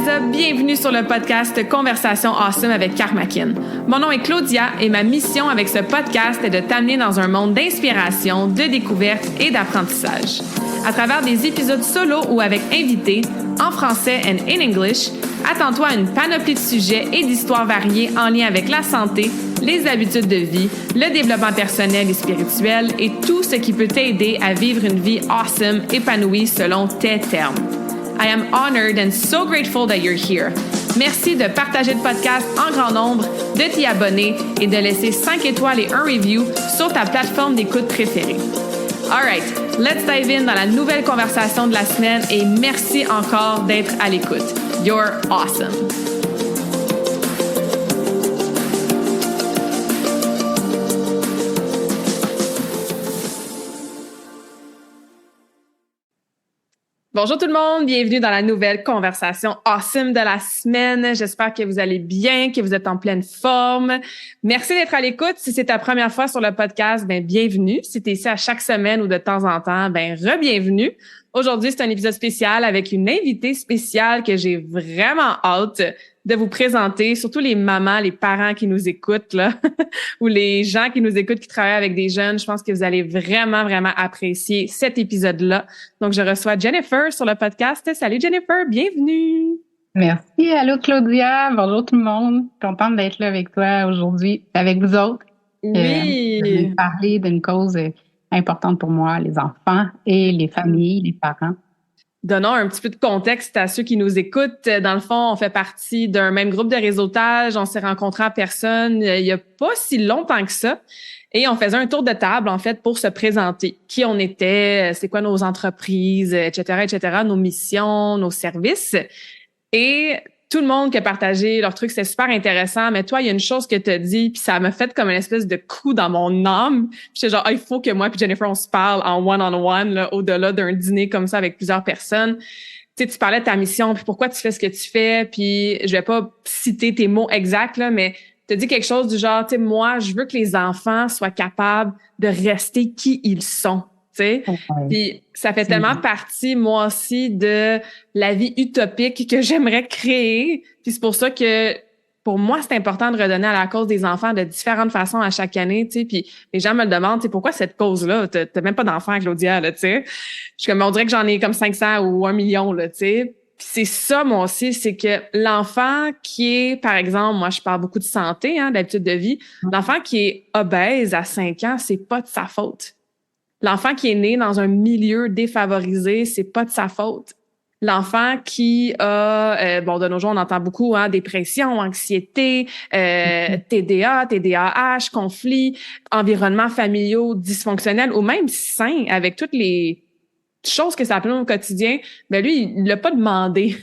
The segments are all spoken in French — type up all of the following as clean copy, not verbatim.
Up, bienvenue sur le podcast Conversation Awesome avec Karmakin. Mon nom est Claudia et ma mission avec ce podcast est de t'amener dans un monde d'inspiration, de découverte et d'apprentissage. À travers des épisodes solo ou avec invités, en français and in English, attends-toi à une panoplie de sujets et d'histoires variées en lien avec la santé, les habitudes de vie, le développement personnel et spirituel et tout ce qui peut t'aider à vivre une vie awesome, épanouie selon tes termes. I am honored and so grateful that you're here. Merci de partager le podcast en grand nombre, de t'y abonner et de laisser 5 étoiles et un review sur ta plateforme d'écoute préférée. All right, let's dive in dans la nouvelle conversation de la semaine et merci encore d'être à l'écoute. You're awesome. Bonjour tout le monde, bienvenue dans la nouvelle conversation awesome de la semaine. J'espère que vous allez bien, que vous êtes en pleine forme. Merci d'être à l'écoute. Si c'est ta première fois sur le podcast, bienvenue. Si tu es ici à chaque semaine ou de temps en temps, re-bienvenue. Aujourd'hui, c'est un épisode spécial avec une invitée spéciale que j'ai vraiment hâte de vous présenter, surtout les mamans, les parents qui nous écoutent, là, ou les gens qui nous écoutent, qui travaillent avec des jeunes. Je pense que vous allez vraiment, vraiment apprécier cet épisode-là. Donc, je reçois Jennifer sur le podcast. Salut Jennifer, bienvenue! Merci, allô Claudia, bonjour tout le monde. Contente d'être là avec toi aujourd'hui, avec vous autres. Oui! Je vais parler d'une cause importante pour moi, les enfants et les familles, les parents. Donnons un petit peu de contexte à ceux qui nous écoutent. Dans le fond, on fait partie d'un même groupe de réseautage. On s'est rencontrés en personne il y a pas si longtemps que ça. Et on faisait un tour de table, en fait, pour se présenter. Qui on était, c'est quoi nos entreprises, etc., nos missions, nos services. Et tout le monde qui a partagé leur truc, c'est super intéressant. Mais toi, il y a une chose que tu as dit, puis ça m'a fait comme une espèce de coup dans mon âme. J'étais genre, il faut que moi puis Jennifer, on se parle en one-on-one, là, au-delà d'un dîner comme ça avec plusieurs personnes. Tu sais, tu parlais de ta mission, puis pourquoi tu fais ce que tu fais, puis je vais pas citer tes mots exacts, là, mais tu as dit quelque chose du genre, tu sais, moi, je veux que les enfants soient capables de rester qui ils sont. Okay. Puis ça fait tellement partie, moi aussi, de la vie utopique que j'aimerais créer. Puis c'est pour ça que, pour moi, c'est important de redonner à la cause des enfants de différentes façons à chaque année, tu sais. Puis les gens me le demandent, tu sais, pourquoi cette cause-là? T'as même pas d'enfants, Claudia, là, tu sais. Je suis comme, on dirait que j'en ai comme 500 ou 1 million, là, tu sais. Puis c'est ça, moi aussi, c'est que l'enfant qui est, par exemple, moi, je parle beaucoup de santé, d'habitude de vie. L'enfant qui est obèse à 5 ans, c'est pas de sa faute. L'enfant qui est né dans un milieu défavorisé, c'est pas de sa faute. L'enfant qui a, de nos jours, on entend beaucoup, dépression, anxiété, TDA, TDAH, conflits, environnements familiaux dysfonctionnels ou même sains avec toutes les choses que ça appelle au quotidien. Ben lui, il l'a pas demandé.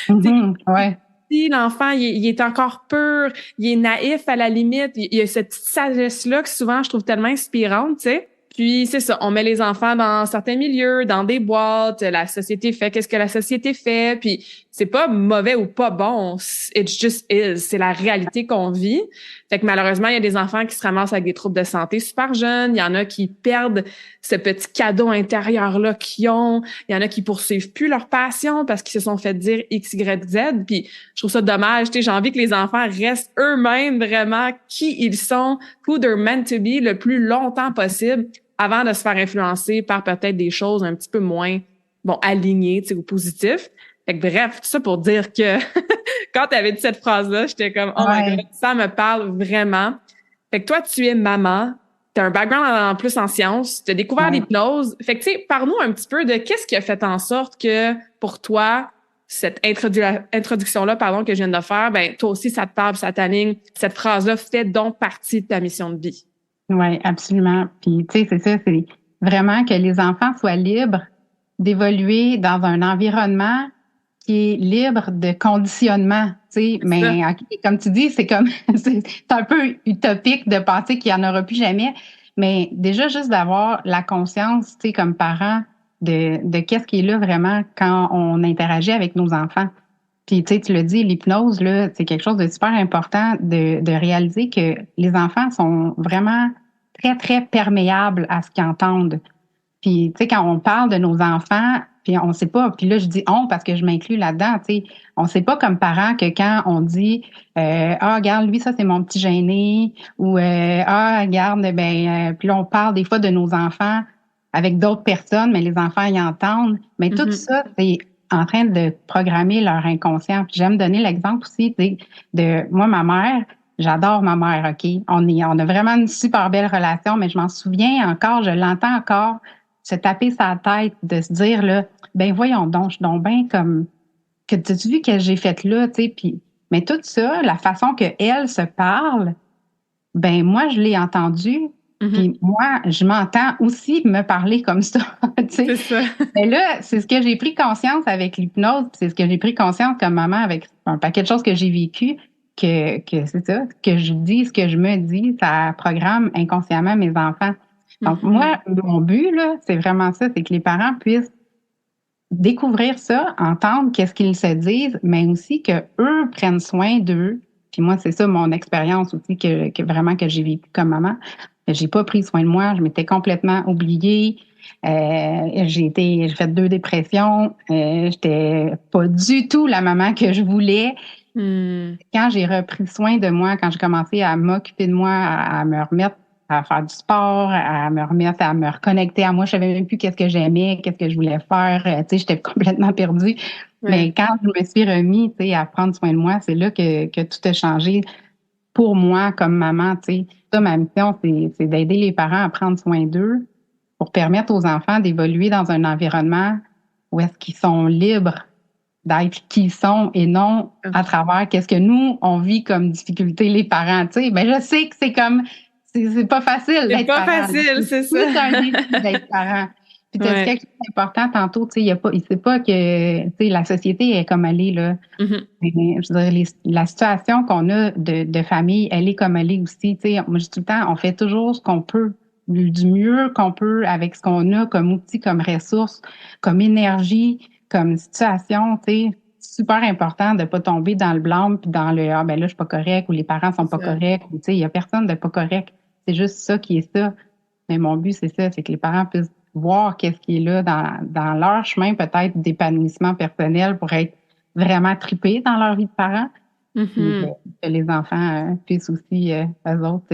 Ouais. Si l'enfant, il est encore pur, il est naïf à la limite, il y a cette petite sagesse-là que souvent je trouve tellement inspirante, tu sais. Puis, c'est ça, on met les enfants dans certains milieux, dans des boîtes, la société fait qu'est-ce que la société fait, puis c'est pas mauvais ou pas bon, it just is, c'est la réalité qu'on vit. Fait que malheureusement, il y a des enfants qui se ramassent avec des troubles de santé super jeunes, il y en a qui perdent ce petit cadeau intérieur-là qu'ils ont, il y en a qui poursuivent plus leur passion parce qu'ils se sont fait dire X, Y, Z, puis je trouve ça dommage, tu sais, j'ai envie que les enfants restent eux-mêmes vraiment qui ils sont, who they're meant to be le plus longtemps possible, avant de se faire influencer par peut-être des choses un petit peu moins, alignées, tu sais, ou positives. Fait que bref, tout ça pour dire que quand tu avais dit cette phrase-là, j'étais comme, oh my God, ça me parle vraiment. Fait que toi, tu es maman, tu as un background en plus en sciences, tu as découvert l'hypnose. Fait que, tu sais, parle-nous un petit peu de qu'est-ce qui a fait en sorte que, pour toi, cette introduction-là, que je viens de faire, toi aussi, ça te parle, ça t'aligne. Cette phrase-là fait donc partie de ta mission de vie. Oui, absolument. Puis, tu sais, c'est ça, c'est vraiment que les enfants soient libres d'évoluer dans un environnement qui est libre de conditionnement, tu sais. Mais comme tu dis, c'est comme c'est un peu utopique de penser qu'il n'y en aura plus jamais. Mais déjà, juste d'avoir la conscience, tu sais, comme parent, de qu'est-ce qui est là vraiment quand on interagit avec nos enfants. Puis, tu sais, tu l'as dit, l'hypnose, là, c'est quelque chose de super important de réaliser que les enfants sont vraiment très, très perméables à ce qu'ils entendent. Puis, tu sais, quand on parle de nos enfants, puis on sait pas. Puis là, je dis on parce que je m'inclus là-dedans, tu sais. On sait pas comme parents que quand on dit ah, regarde, lui, ça, c'est mon petit gêné, ou ah, regarde, puis là, on parle des fois de nos enfants avec d'autres personnes, mais les enfants y entendent. Mais tout ça, c'est en train de programmer leur inconscient. Puis j'aime donner l'exemple aussi, tu sais, de moi, ma mère. J'adore ma mère, OK? On a vraiment une super belle relation, mais je m'en souviens encore, je l'entends encore se taper sa tête, de se dire, là, ben voyons donc, je suis donc bien comme, que tu vu que j'ai fait là, tu sais, puis, mais tout ça, la façon que elle se parle, ben moi, je l'ai entendu, puis moi, je m'entends aussi me parler comme ça, tu sais. C'est ça. Mais là, c'est ce que j'ai pris conscience avec l'hypnose, puis c'est ce que j'ai pris conscience comme maman avec un paquet de choses que j'ai vécues, que c'est ça, que je dis, ce que je me dis, ça programme inconsciemment mes enfants. Donc, moi, mon but, là, c'est vraiment ça, c'est que les parents puissent découvrir ça, entendre qu'est-ce qu'ils se disent, mais aussi que eux prennent soin d'eux. Puis moi, c'est ça mon expérience aussi que vraiment que j'ai vécu comme maman. J'ai pas pris soin de moi, je m'étais complètement oubliée. J'ai fait 2 dépressions. J'étais pas du tout la maman que je voulais. Quand j'ai repris soin de moi, quand j'ai commencé à m'occuper de moi, à me remettre à faire du sport, à me remettre à me reconnecter à moi, je savais même plus qu'est-ce que j'aimais, qu'est-ce que je voulais faire. Tu sais, j'étais complètement perdue. Ouais. Mais quand je me suis remis, tu sais, à prendre soin de moi, c'est là que tout a changé pour moi comme maman. Tu sais, ça, ma mission, c'est d'aider les parents à prendre soin d'eux pour permettre aux enfants d'évoluer dans un environnement où est-ce qu'ils sont libres d'être qui ils sont et non à travers qu'est-ce que nous, on vit comme difficulté, les parents. Tu sais, ben je sais que c'est comme, c'est pas facile d'être parent. C'est pas facile, c'est ça. C'est un défi d'être parent. Puis tu as dit quelque chose d'important tantôt, tu sais, il sait pas que, tu sais, la société est comme elle est, là. Mais, je veux dire, la situation qu'on a de famille, elle est comme elle est aussi, tu sais. Moi, je dis tout le temps, on fait toujours ce qu'on peut, du mieux qu'on peut avec ce qu'on a comme outil, comme ressources, comme énergie, comme situation, tu sais, super important de pas tomber dans le blâme puis dans le ah ben là je suis pas correct ou les parents sont pas corrects, tu sais, il y a personne de pas correct. C'est juste ça qui est ça. Mais mon but c'est ça, c'est que les parents puissent voir qu'est-ce qui est là dans leur chemin peut-être d'épanouissement personnel pour être vraiment trippés dans leur vie de parents. Puis que les enfants puissent aussi eux autres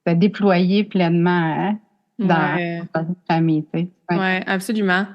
se déployer pleinement dans leur famille, tu sais. Ouais, absolument.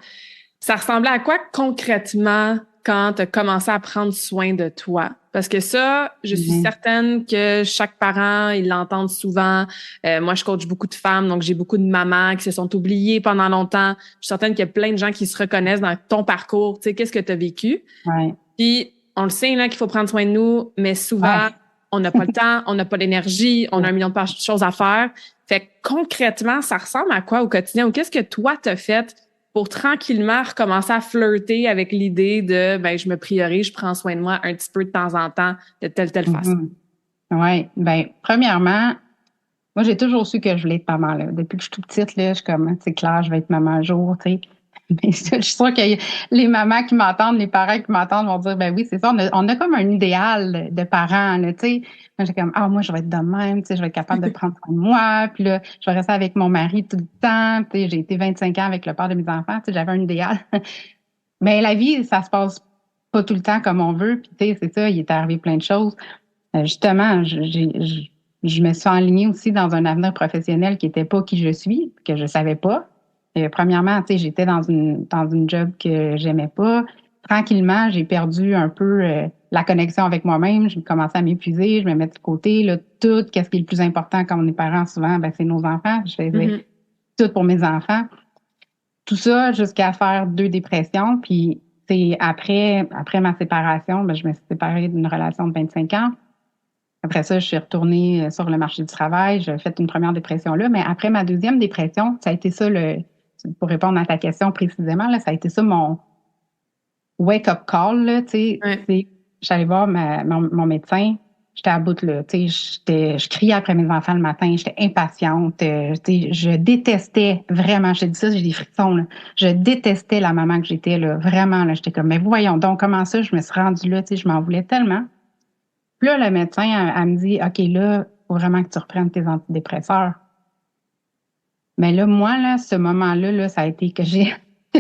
Ça ressemblait à quoi concrètement quand tu as commencé à prendre soin de toi? Parce que ça, je suis certaine que chaque parent, ils l'entendent souvent. Moi, je coach beaucoup de femmes, donc j'ai beaucoup de mamans qui se sont oubliées pendant longtemps. Je suis certaine qu'il y a plein de gens qui se reconnaissent dans ton parcours. Tu sais, qu'est-ce que tu as vécu? Ouais. Puis, on le sait là qu'il faut prendre soin de nous, mais souvent, on n'a pas le temps, on n'a pas l'énergie, on a 1 million de choses à faire. Fait que concrètement, ça ressemble à quoi au quotidien? Ou qu'est-ce que toi, t'as fait pour tranquillement recommencer à flirter avec l'idée de ben je me priorise, je prends soin de moi un petit peu de temps en temps de telle façon. Oui, ben premièrement, moi j'ai toujours su que je voulais être maman là. Depuis que je suis toute petite là, je suis comme c'est clair, je vais être maman un jour, tu sais. Mais je suis sûre que les mamans qui m'entendent, les parents qui m'entendent vont dire ben oui, c'est ça, on a comme un idéal de parents là, tu sais. Moi j'ai comme moi je vais être de même, tu sais, je vais être capable de prendre soin de moi, puis là je vais rester avec mon mari tout le temps, tu sais, j'ai été 25 ans avec le père de mes enfants, tu sais, j'avais un idéal. Mais la vie, ça se passe pas tout le temps comme on veut, puis tu sais, c'est ça, il est arrivé plein de choses. Justement, je me suis enlignée aussi dans un avenir professionnel qui n'était pas qui je suis, que je savais pas. Premièrement, tu sais, j'étais dans une job que j'aimais pas. Tranquillement, j'ai perdu un peu la connexion avec moi-même. J'ai commencé à m'épuiser, je me mettais de côté. Là, tout, qu'est-ce qui est le plus important quand on est parent, souvent, ben, c'est nos enfants. Je faisais tout pour mes enfants. Tout ça jusqu'à faire 2 dépressions. Puis, c'est après ma séparation, ben, je me suis séparée d'une relation de 25 ans. Après ça, je suis retournée sur le marché du travail. J'ai fait une première dépression là. Mais après ma 2e dépression, ça a été ça pour répondre à ta question précisément, là, ça a été ça mon wake-up call, là, tu sais. Ouais. J'allais voir mon médecin. J'étais à bout, là. Tu sais, je criais après mes enfants le matin. J'étais impatiente. Tu sais, je détestais vraiment. Je te dis ça, j'ai des frissons, là. Je détestais la maman que j'étais, là. Vraiment, là. J'étais comme, mais voyons donc, comment ça, je me suis rendue là, tu sais, je m'en voulais tellement. Puis là, le médecin, elle me dit, OK, là, il faut vraiment que tu reprennes tes antidépresseurs. Mais là, moi, là, ce moment-là, là, ça a été que j'ai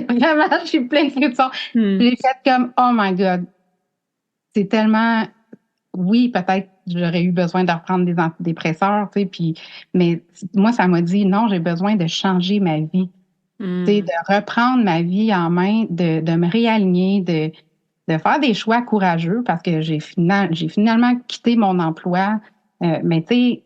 Vraiment, je suis pleine de frissons. J'ai fait comme, oh my God. C'est tellement, oui, peut-être j'aurais eu besoin de reprendre des antidépresseurs, tu sais, mais moi, ça m'a dit, non, j'ai besoin de changer ma vie. Tu sais, de reprendre ma vie en main, de me réaligner, de faire des choix courageux parce que j'ai finalement quitté mon emploi. Mais tu sais,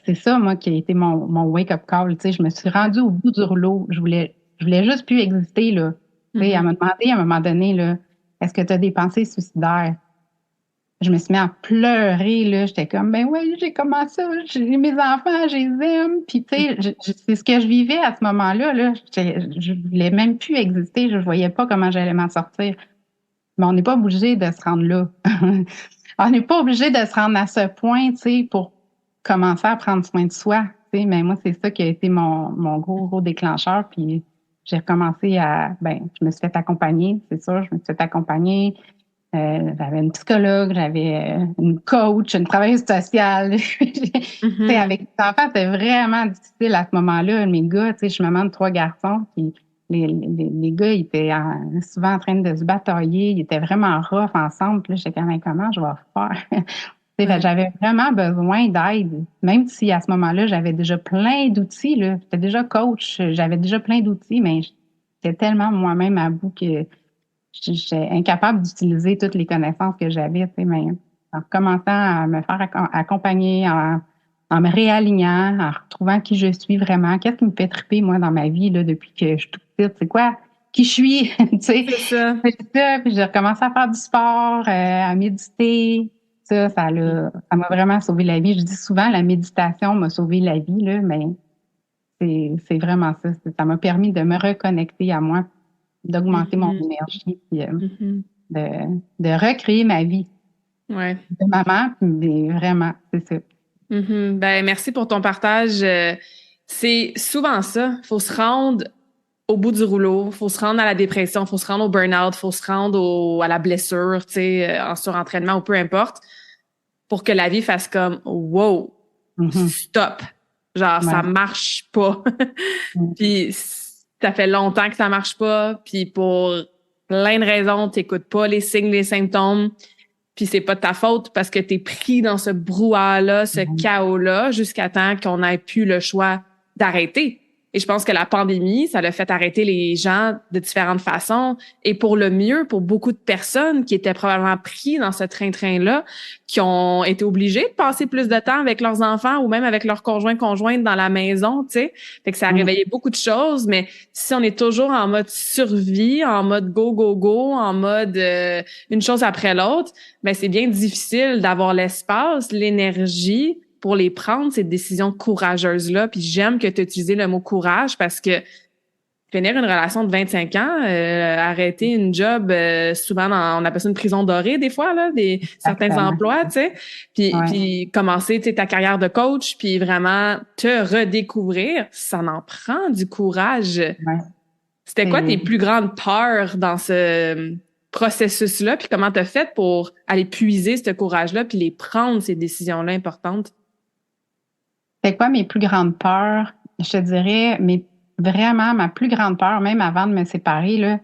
c'est ça, moi, qui a été mon wake-up call. Tu sais, je me suis rendue au bout du rouleau. Je voulais juste plus exister, là. Tu sais, elle m'a demandé à un moment donné, là, est-ce que tu as des pensées suicidaires? Je me suis mis à pleurer, là. J'étais comme, ben oui, j'ai commencé ça. J'ai mes enfants, je les aime. Puis, tu sais, c'est ce que je vivais à ce moment-là, là. Je voulais même plus exister. Je voyais pas comment j'allais m'en sortir. Mais on n'est pas obligé de se rendre là. On n'est pas obligé de se rendre à ce point, tu sais, pour commencer à prendre soin de soi. Tu sais, mais moi, c'est ça qui a été mon gros déclencheur. Puis j'ai recommencé je me suis fait accompagner, c'est sûr, je me suis fait accompagner. J'avais une psychologue, j'avais une coach, une travailleuse sociale. Tu sais, avec les enfants, c'était vraiment difficile à ce moment-là. Mes gars, tu sais, je suis maman de 3 garçons, puis les gars, ils étaient souvent en train de se batailler, ils étaient vraiment rough ensemble. Puis là, j'étais comme, comment je vais faire? Tu sais, j'avais vraiment besoin d'aide, même si à ce moment-là, j'avais déjà plein d'outils, là. J'étais déjà coach, j'avais déjà plein d'outils, mais j'étais tellement moi-même à bout que j'étais incapable d'utiliser toutes les connaissances que j'avais, tu sais, mais en commençant à me faire accompagner, en me réalignant, en retrouvant qui je suis vraiment, qu'est-ce qui me fait triper, moi, dans ma vie, là, depuis que je suis toute petite, c'est quoi? Qui je suis, tu sais. C'est ça. Puis j'ai recommencé à faire du sport, à méditer. Ça m'a vraiment sauvé la vie. Je dis souvent, la méditation m'a sauvé la vie, là, mais c'est vraiment ça. Ça m'a permis de me reconnecter à moi, d'augmenter mon énergie, puis de recréer ma vie de maman, mais vraiment, c'est ça. Ben, merci pour ton partage. C'est souvent ça. Il faut se rendre au bout du rouleau, il faut se rendre à la dépression, il faut se rendre au burn-out, il faut se rendre à la blessure, tu sais, en surentraînement ou peu importe, pour que la vie fasse comme wow, stop. Genre, ça marche pas. Puis ça fait longtemps que ça marche pas, puis pour plein de raisons, t'écoutes pas les signes, les symptômes, puis c'est pas de ta faute parce que t'es pris dans ce brouhaha-là, ce chaos-là, jusqu'à temps qu'on ait plus le choix d'arrêter. Et je pense que la pandémie, ça l'a fait arrêter les gens de différentes façons et pour le mieux pour beaucoup de personnes qui étaient probablement pris dans ce train-train-là, qui ont été obligés de passer plus de temps avec leurs enfants ou même avec leurs conjoints-conjointes dans la maison, tu sais. Fait que ça a réveillé beaucoup de choses, mais si on est toujours en mode survie, en mode go, go, go, en mode une chose après l'autre, ben c'est bien difficile d'avoir l'espace, l'énergie pour les prendre, ces décisions courageuses-là. Puis j'aime que tu aies utilisé le mot courage parce que finir une relation de 25 ans, arrêter une job, souvent on appelle ça une prison dorée des fois, là, certains emplois, tu sais, puis commencer ta carrière de coach, puis vraiment te redécouvrir, ça en prend du courage. Ouais. C'était quoi tes plus grandes peurs dans ce processus-là, puis comment t'as fait pour aller puiser ce courage-là, puis les prendre, ces décisions-là importantes? C'est quoi mes plus grandes peurs? Je te dirais, vraiment, ma plus grande peur, même avant de me séparer, là,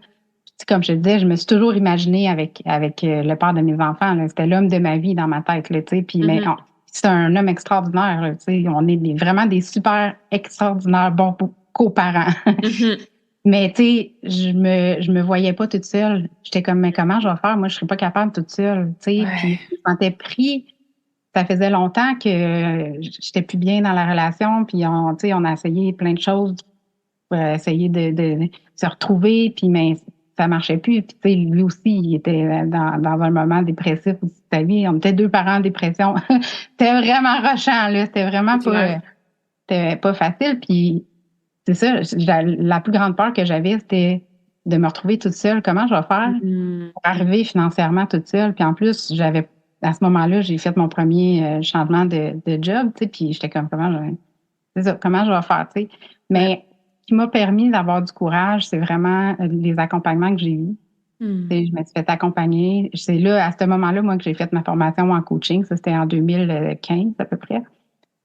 comme je te disais, je me suis toujours imaginée avec le père de mes enfants. Là. C'était l'homme de ma vie dans ma tête. Là, puis, mais c'est un homme extraordinaire. Là, on est vraiment des super extraordinaires bons coparents. Mais tu sais, je me voyais pas toute seule. J'étais comme, mais comment je vais faire? Moi, je serais pas capable toute seule. Puis je me sentais pris. Ça faisait longtemps que j'étais plus bien dans la relation, puis on a essayé plein de choses pour essayer de se retrouver, puis mais ça marchait plus. Puis lui aussi, il était dans un moment dépressif aussi de sa vie. On était 2 parents en dépression. C'était vraiment rushant, là. C'était vraiment pas facile. Puis c'est ça, la plus grande peur que j'avais, c'était de me retrouver toute seule. Comment je vais faire pour arriver financièrement toute seule? Puis en plus, à ce moment-là, j'ai fait mon premier changement de job, tu sais, puis j'étais comme, comment je vais faire, tu sais. Mais ce qui m'a permis d'avoir du courage, c'est vraiment les accompagnements que j'ai eus. Je me suis fait accompagner. C'est là, à ce moment-là, moi, que j'ai fait ma formation en coaching. Ça, c'était en 2015 à peu près.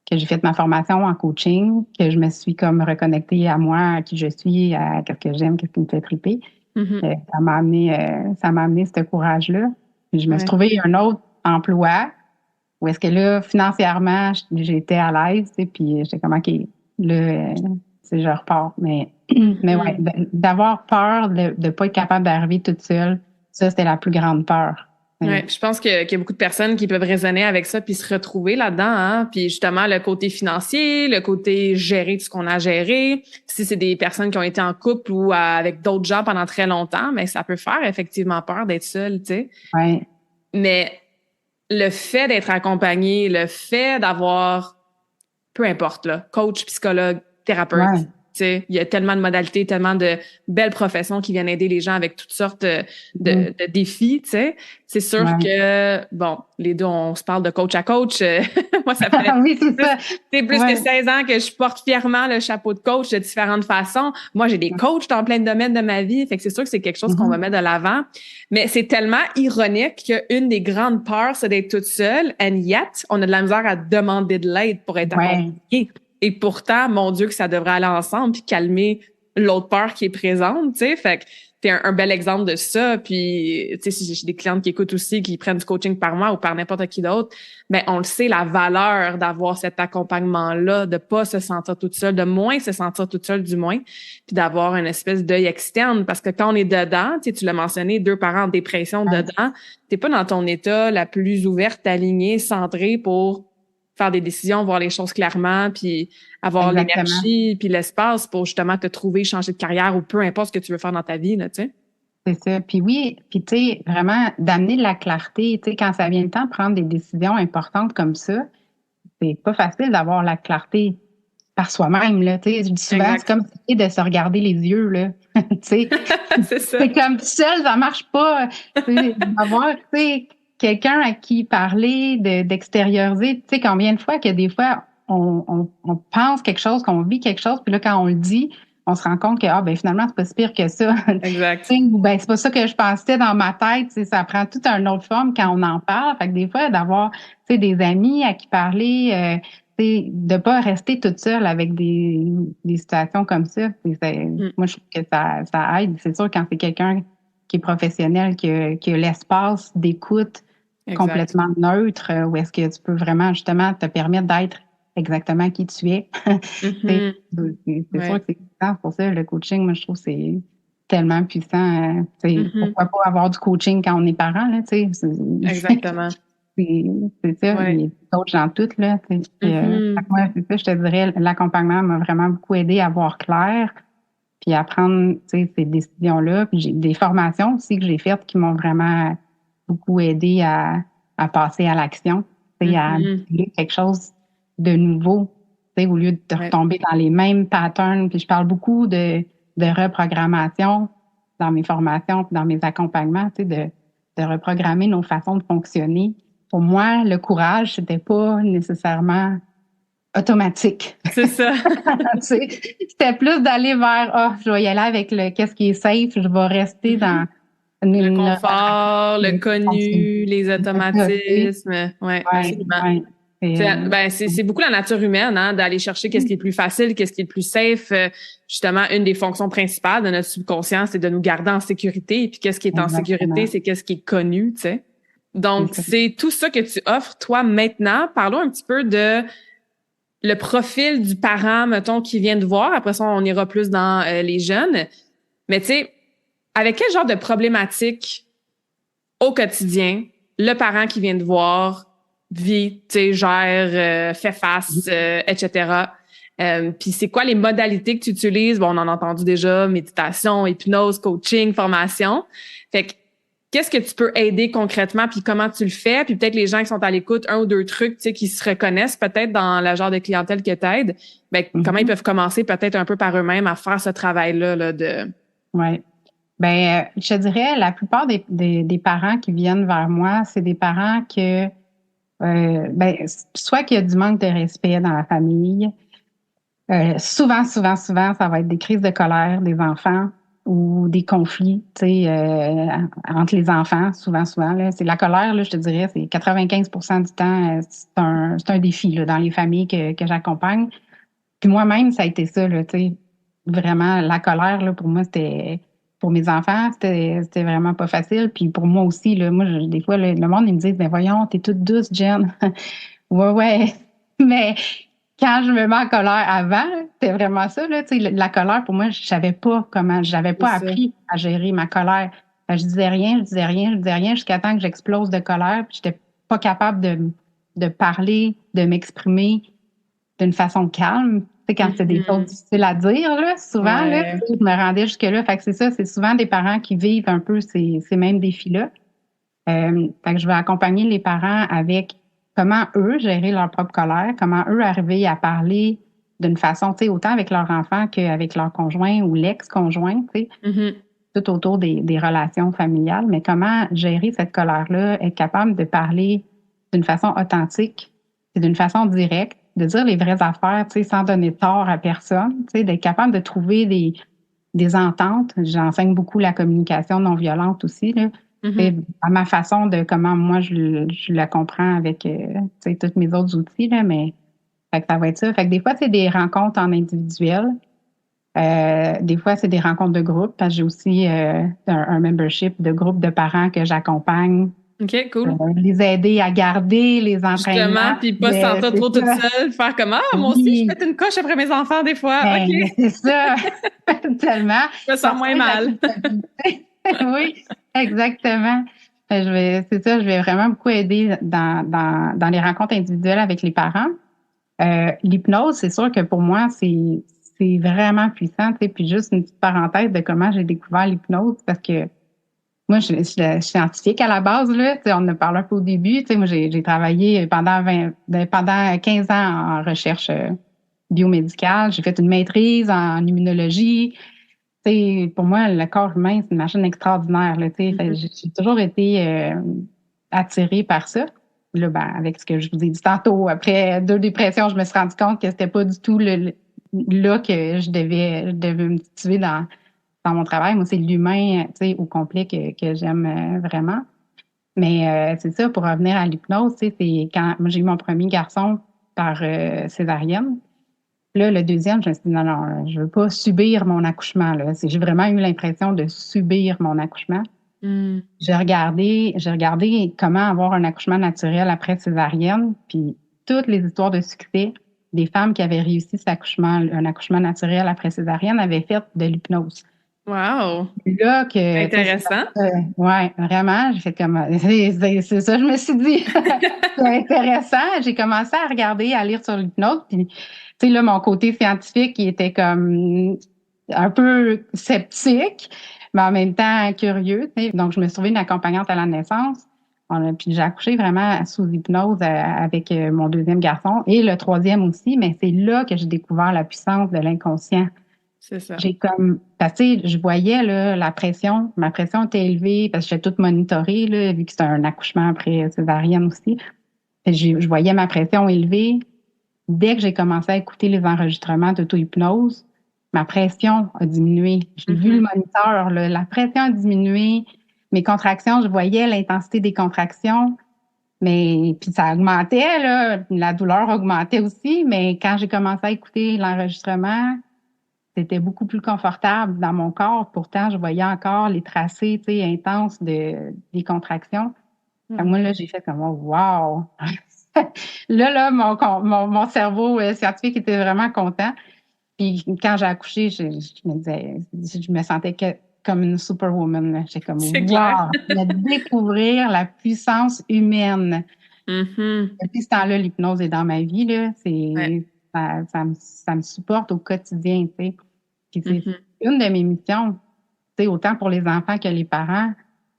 que j'ai fait ma formation en coaching, que je me suis comme reconnectée à moi, à qui je suis, à ce que j'aime, qu'est-ce qui me fait triper. Ça m'a amené ce courage-là. Puis je me suis trouvé un autre emploi où est-ce que là, financièrement, j'étais à l'aise, tu sais, puis j'étais comme, OK, là, je repars. Mais ouais, d'avoir peur de ne pas être capable d'arriver toute seule, ça, c'était la plus grande peur. Ouais, je pense qu'il y a beaucoup de personnes qui peuvent raisonner avec ça puis se retrouver là-dedans, hein. Puis justement, le côté financier, le côté gérer tout ce qu'on a géré. Si c'est des personnes qui ont été en couple ou avec d'autres gens pendant très longtemps, mais ça peut faire effectivement peur d'être seule, tu sais. Ouais. Mais le fait d'être accompagné, le fait d'avoir, peu importe, là, coach, psychologue, thérapeute, tu sais, il y a tellement de modalités, tellement de belles professions qui viennent aider les gens avec toutes sortes de défis, tu sais. C'est sûr que, bon, les deux, on se parle de coach à coach. Moi, ça fait c'est plus que 16 ans que je porte fièrement le chapeau de coach de différentes façons. Moi, j'ai des coachs dans plein de domaines de ma vie. Fait que c'est sûr que c'est quelque chose qu'on va mettre de l'avant. Mais c'est tellement ironique qu'une des grandes peurs, c'est d'être toute seule. And yet, on a de la misère à demander de l'aide pour être accompagnée. Et pourtant, mon Dieu, que ça devrait aller ensemble puis calmer l'autre peur qui est présente, tu sais. Fait que t'es un bel exemple de ça. Puis, tu sais, si j'ai des clientes qui écoutent aussi, qui prennent du coaching par moi ou par n'importe qui d'autre, ben on le sait, la valeur d'avoir cet accompagnement-là, de pas se sentir toute seule, de moins se sentir toute seule du moins, puis d'avoir une espèce d'œil externe. Parce que quand on est dedans, tu sais, tu l'as mentionné, 2 parents en dépression dedans, t'es pas dans ton état la plus ouverte, alignée, centrée pour faire des décisions, voir les choses clairement, puis avoir l'énergie, puis l'espace pour justement te trouver, changer de carrière ou peu importe ce que tu veux faire dans ta vie, là, tu sais. C'est ça. Puis oui, puis tu sais, vraiment d'amener de la clarté, tu sais, quand ça vient le temps de prendre des décisions importantes comme ça, c'est pas facile d'avoir la clarté par soi-même, là, tu sais. Je dis souvent, c'est comme de se regarder les yeux, là, tu sais. C'est ça. C'est comme tout seul, ça marche pas. D'avoir, tu sais, quelqu'un à qui parler, d'extérioriser. Tu sais, combien de fois que des fois, on pense quelque chose, qu'on vit quelque chose, puis là, quand on le dit, on se rend compte que, ben finalement, c'est pas si pire que ça. Exact. Ben, c'est pas ça que je pensais dans ma tête. Ça prend toute une autre forme quand on en parle. Fait que des fois, d'avoir, tu sais, des amis à qui parler, de pas rester toute seule avec des situations comme ça. Moi, je trouve que ça aide. C'est sûr, quand c'est quelqu'un qui est professionnel, qui a l'espace d'écoute complètement neutre, où est-ce que tu peux vraiment, justement, te permettre d'être exactement qui tu es. C'est sûr que c'est puissant. Pour ça, le coaching, moi, je trouve que c'est tellement puissant. Pourquoi pas avoir du coaching quand on est parent, là, tu sais? Exactement. C'est ça, il y a coach dans tout, là. Moi, c'est ça, je te dirais, l'accompagnement m'a vraiment beaucoup aidé à voir clair, puis à prendre, ces décisions-là. Puis j'ai des formations aussi que j'ai faites qui m'ont vraiment beaucoup aidé à passer à l'action, à créer quelque chose de nouveau, au lieu de retomber dans les mêmes patterns. Puis je parle beaucoup de reprogrammation dans mes formations, puis dans mes accompagnements, de reprogrammer nos façons de fonctionner. Pour moi, le courage, c'était pas nécessairement automatique. C'est ça. C'était plus d'aller vers, je vais y aller avec qu'est-ce qui est safe, je vais rester dans le confort, le connu, les automatismes. Absolument. C'est beaucoup la nature humaine, hein, d'aller chercher qu'est-ce qui est le plus facile, qu'est-ce qui est le plus safe. Justement, une des fonctions principales de notre subconscient, c'est de nous garder en sécurité. Et puis, qu'est-ce qui est en sécurité, c'est qu'est-ce qui est connu, tu sais. Donc, c'est tout ça que tu offres, toi, maintenant. Parlons un petit peu de le profil du parent, mettons, qui vient te voir. Après ça, on ira plus dans les jeunes. Mais tu sais, avec quel genre de problématique au quotidien le parent qui vient te voir vit, tu sais, gère, fait face, etc. Puis c'est quoi les modalités que tu utilises? Bon, on en a entendu déjà, méditation, hypnose, coaching, formation. Fait que qu'est-ce que tu peux aider concrètement, puis comment tu le fais? Puis peut-être les gens qui sont à l'écoute, 1 ou 2 trucs, tu sais, qui se reconnaissent peut-être dans le genre de clientèle que t'aides. Ben, comment ils peuvent commencer peut-être un peu par eux-mêmes à faire ce travail-là, là, de... Ouais. Ben, je dirais, la plupart des parents qui viennent vers moi, c'est des parents que, soit qu'il y a du manque de respect dans la famille. Souvent, ça va être des crises de colère des enfants. ou des conflits, tu sais, entre les enfants, souvent, là. C'est la colère, là, je te dirais, c'est 95% du temps, c'est un défi, là, dans les familles que j'accompagne. Puis moi-même, ça a été ça, là, tu sais, vraiment, la colère, là, pour moi, c'était, pour mes enfants, c'était vraiment pas facile. Puis pour moi aussi, là, moi, des fois, le monde, ils me disent, ben voyons, t'es toute douce, Jen. Ouais. Mais quand je me mets en colère avant, c'était vraiment ça, là, tu sais, la colère, pour moi, je savais pas comment, j'avais C'est pas ça. appris à gérer ma colère. Je disais rien, jusqu'à temps que j'explose de colère, puis j'étais pas capable de parler, de m'exprimer d'une façon calme. Tu sais, quand c'est des choses Mhm. difficiles à dire, là, souvent, là, Ouais. tu sais, je me rendais jusque-là. Fait que c'est ça, c'est souvent des parents qui vivent un peu ces mêmes défis-là. Fait que je vais accompagner les parents avec comment eux gérer leur propre colère, comment eux arriver à parler d'une façon, tu sais, autant avec leur enfant qu'avec leur conjoint ou l'ex-conjoint, tu sais, Mhm. tout autour des relations familiales, mais comment gérer cette colère-là, être capable de parler d'une façon authentique et d'une façon directe, de dire les vraies affaires, tu sais, sans donner tort à personne, tu sais, d'être capable de trouver des ententes. J'enseigne beaucoup la communication non violente aussi, là. C'est Mhm. à ma façon de comment moi je la comprends avec tu sais, tous mes autres outils, là, mais fait que ça va être ça. Fait que des fois, c'est des rencontres en individuel. Des fois, c'est des rencontres de groupe, parce que j'ai aussi un membership de groupe de parents que j'accompagne, OK, cool. les aider à garder les Justement, entraînements. puis pas se sentir C'est trop toute ça. seule, faire comme ah, moi aussi, je Oui, pète une coche après mes enfants des fois. OK, ben, c'est ça, tellement. je me sens moins Sortir de la mal. culpabilité. Oui, exactement. C'est ça, je vais vraiment beaucoup aider dans les rencontres individuelles avec les parents. L'hypnose, c'est sûr que pour moi, c'est vraiment puissant, tu sais. Puis juste une petite parenthèse de comment j'ai découvert l'hypnose, parce que moi, je suis scientifique à la base, là. Tu sais, on en a parlé un peu au début. Tu sais, moi, j'ai travaillé pendant 15 ans en recherche biomédicale. J'ai fait une maîtrise en immunologie. Tu sais, pour moi, le corps humain, c'est une machine extraordinaire, là, tu sais. Fait que Mhm. j'ai toujours été attirée par ça. Là, ben, avec ce que je vous ai dit tantôt, après 2 dépressions, je me suis rendu compte que c'était pas du tout là que je devais me situer dans mon travail. Moi, c'est l'humain, tu sais, au complet que j'aime vraiment. Mais c'est ça, pour revenir à l'hypnose, tu sais, c'est quand moi, j'ai eu mon premier garçon par césarienne. Là, le deuxième, je me suis dit, non, non, je veux pas subir mon accouchement, là. J'ai vraiment eu l'impression de subir mon accouchement. Mm. J'ai regardé comment avoir un accouchement naturel après césarienne, puis toutes les histoires de succès des femmes qui avaient réussi un accouchement naturel après césarienne avaient fait de l'hypnose. Wow, Là que, tu sais, intéressant. ouais, vraiment, j'ai fait comme, c'est ça, je me suis dit, c'est intéressant. J'ai commencé à regarder, à lire sur l'hypnose, puis, tu sais, là, mon côté scientifique, il était comme un peu sceptique, mais en même temps curieux, tu sais. Donc, je me suis trouvée une accompagnante à la naissance. Puis j'ai accouché vraiment sous hypnose avec mon deuxième garçon et le troisième aussi, mais c'est là que j'ai découvert la puissance de l'inconscient. C'est ça. J'ai comme, parce que tu sais, je voyais là, ma pression était élevée parce que j'étais toute monitorée, là, vu que c'était un accouchement après césarienne aussi. Fait que je voyais ma pression élevée. Dès que j'ai commencé à écouter les enregistrements d'auto-hypnose, ma pression a diminué. J'ai vu le Mhm. moniteur, là, la pression a diminué. Mes contractions, je voyais l'intensité des contractions, mais puis ça augmentait, là, la douleur augmentait aussi, mais quand j'ai commencé à écouter l'enregistrement, c'était beaucoup plus confortable dans mon corps. Pourtant, je voyais encore les tracés, tu sais, intenses des contractions. Fait que Mm. moi, là, j'ai fait comme, oh, wow! Là, mon cerveau scientifique était vraiment content. Puis quand j'ai accouché, je me disais, je me sentais comme une superwoman, là. J'étais comme, C'est clair. wow! De découvrir la puissance humaine. Mhm. Depuis ce temps-là, l'hypnose est dans ma vie, là. Ouais. Ça me supporte au quotidien, tu sais. Puis c'est Mhm. une de mes missions, tu sais, autant pour les enfants que les parents,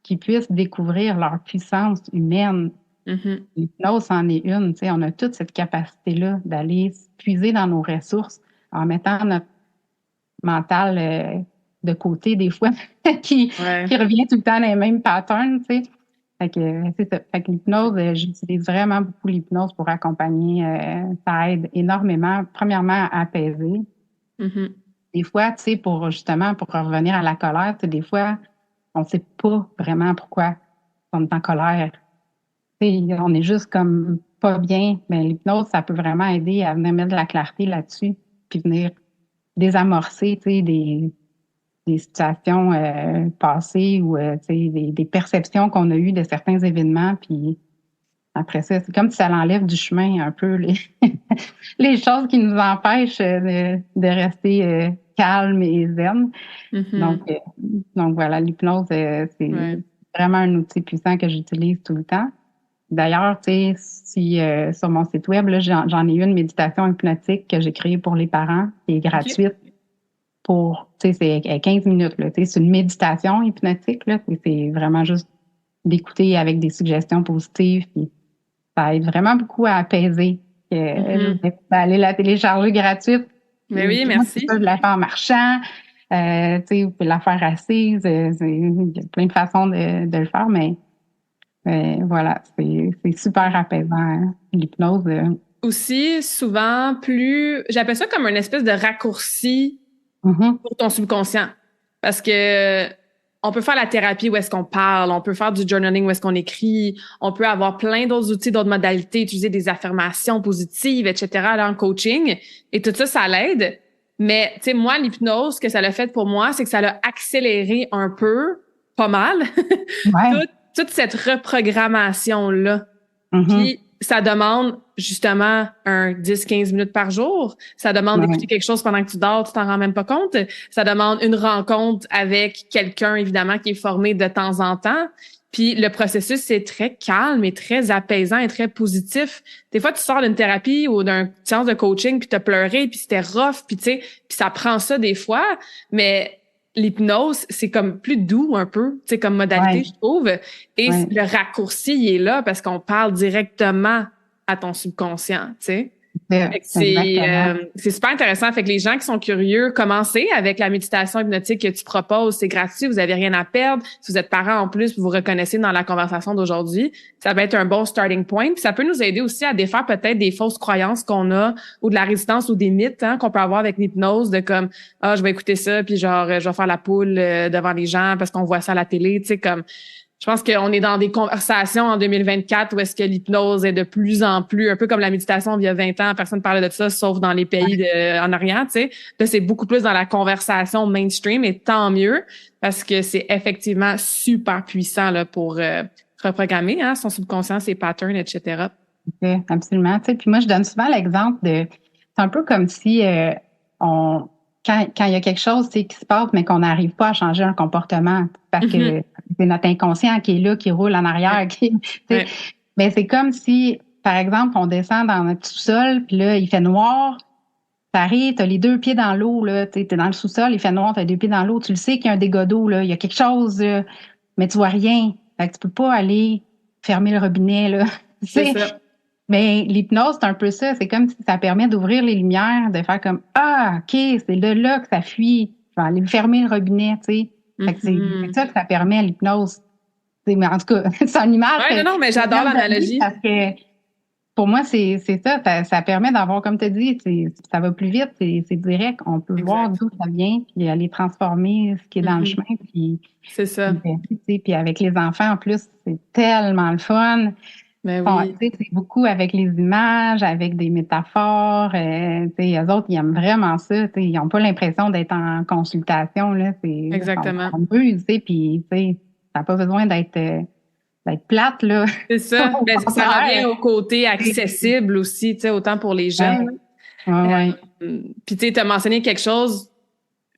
qu'ils puissent découvrir leur puissance humaine. Mhm. L'hypnose en est une, tu sais, on a toute cette capacité-là d'aller puiser dans nos ressources en mettant notre mental de côté des fois, qui, Ouais. qui revient tout le temps dans les mêmes patterns, tu sais. Fait que c'est ça. Fait que l'hypnose, j'utilise vraiment beaucoup l'hypnose pour accompagner. Ça aide énormément, premièrement, à apaiser. Mhm. des fois, tu sais, pour revenir à la colère, tu sais, des fois, on ne sait pas vraiment pourquoi on est en colère. Tu sais, on est juste comme pas bien. Mais l'hypnose, ça peut vraiment aider à venir mettre de la clarté là-dessus, puis venir désamorcer, tu sais, des situations passées ou tu sais, des perceptions qu'on a eues de certains événements. Puis après ça, c'est comme si ça l'enlève du chemin un peu les choses qui nous empêchent de rester calme et zen. Mm-hmm. Donc voilà, l'hypnose, c'est vraiment un outil puissant que j'utilise tout le temps. D'ailleurs, tu sais, si sur mon site web, là, j'en ai une méditation hypnotique que j'ai créée pour les parents, qui est gratuite. Pour, tu sais, c'est 15 minutes, là. Tu sais, c'est une méditation hypnotique, là. C'est vraiment juste d'écouter avec des suggestions positives. Puis ça aide vraiment beaucoup à apaiser. Je vous invite à aller la télécharger gratuite. Mais oui, merci. Tu peux la faire en marchant. Tu sais, vous pouvez la faire assise. Il y a plein de façons de le faire, mais voilà, c'est super apaisant, hein, l'hypnose. Aussi, souvent, j'appelle ça comme une espèce de raccourci pour ton subconscient. Parce que on peut faire la thérapie où est-ce qu'on parle, on peut faire du journaling où est-ce qu'on écrit, on peut avoir plein d'autres outils, d'autres modalités, utiliser des affirmations positives, etc. là, en coaching. Et tout ça, ça l'aide. Mais, tu sais, moi, l'hypnose, ce que ça l'a fait pour moi, c'est que ça l'a accéléré un peu, pas mal, toute cette reprogrammation-là. Puis, ça demande justement un 10-15 minutes par jour. Ça demande d'écouter quelque chose pendant que tu dors, tu t'en rends même pas compte. Ça demande une rencontre avec quelqu'un, évidemment, qui est formé de temps en temps. Puis le processus, c'est très calme et très apaisant et très positif. Des fois, tu sors d'une thérapie ou d'une séance de coaching, puis t'as pleuré, puis c'était rough, puis tu sais, puis ça prend ça des fois, mais l'hypnose, c'est comme plus doux un peu, tu sais, comme modalité, je trouve. Et le raccourci, il est là parce qu'on parle directement à ton subconscient, tu sais. C'est super intéressant. Fait que les gens qui sont curieux, commencez avec la méditation hypnotique que tu proposes. C'est gratuit, vous avez rien à perdre. Si vous êtes parent en plus, vous vous reconnaissez dans la conversation d'aujourd'hui, ça va être un bon starting point. Puis ça peut nous aider aussi à défaire peut-être des fausses croyances qu'on a ou de la résistance ou des mythes qu'on peut avoir avec l'hypnose de comme je vais écouter ça puis genre je vais faire la poule devant les gens parce qu'on voit ça à la télé, tu sais comme. Je pense qu'on est dans des conversations en 2024 où est-ce que l'hypnose est de plus en plus, un peu comme la méditation il y a 20 ans, personne ne parlait de ça, sauf dans les pays en Orient, tu sais. Là, c'est beaucoup plus dans la conversation mainstream et tant mieux parce que c'est effectivement super puissant là, pour reprogrammer son subconscient, ses patterns, etc. Oui, absolument. Tu sais, puis moi, je donne souvent l'exemple c'est un peu comme si quand il y a quelque chose qui se passe, mais qu'on n'arrive pas à changer un comportement parce que c'est notre inconscient qui est là, qui roule en arrière. Mais c'est comme si, par exemple, on descend dans notre sous-sol, puis là, il fait noir, t'arrives, t'as les 2 pieds dans l'eau, là, t'es dans le sous-sol, il fait noir, t'as les 2 pieds dans l'eau, tu le sais qu'il y a un dégât d'eau, là, il y a quelque chose, mais tu vois rien. Fait que tu peux pas aller fermer le robinet, là. C'est ça. Mais l'hypnose, c'est un peu ça. C'est comme si ça permet d'ouvrir les lumières, de faire comme OK, c'est de là que ça fuit. Je vais aller fermer le robinet, tu sais. Fait que c'est ça que ça permet, l'hypnose. Mais en tout cas, c'est une image. Non, mais j'adore l'analogie. Parce que pour moi, c'est ça. Ça permet d'avoir, comme tu as dit, ça va plus vite, c'est direct. On peut voir d'où ça vient, puis aller transformer ce qui est dans le chemin. Puis, c'est ça. Puis avec les enfants, en plus, c'est tellement le fun. Ben oui. C'est beaucoup avec les images, avec des métaphores. Eux autres, ils aiment vraiment ça. Ils n'ont pas l'impression d'être en consultation. Là, exactement. On buse, puis ça n'a pas besoin d'être plate. Là. C'est ça. Ben, ça revient au côté accessible aussi, autant pour les jeunes. Puis tu as mentionné quelque chose,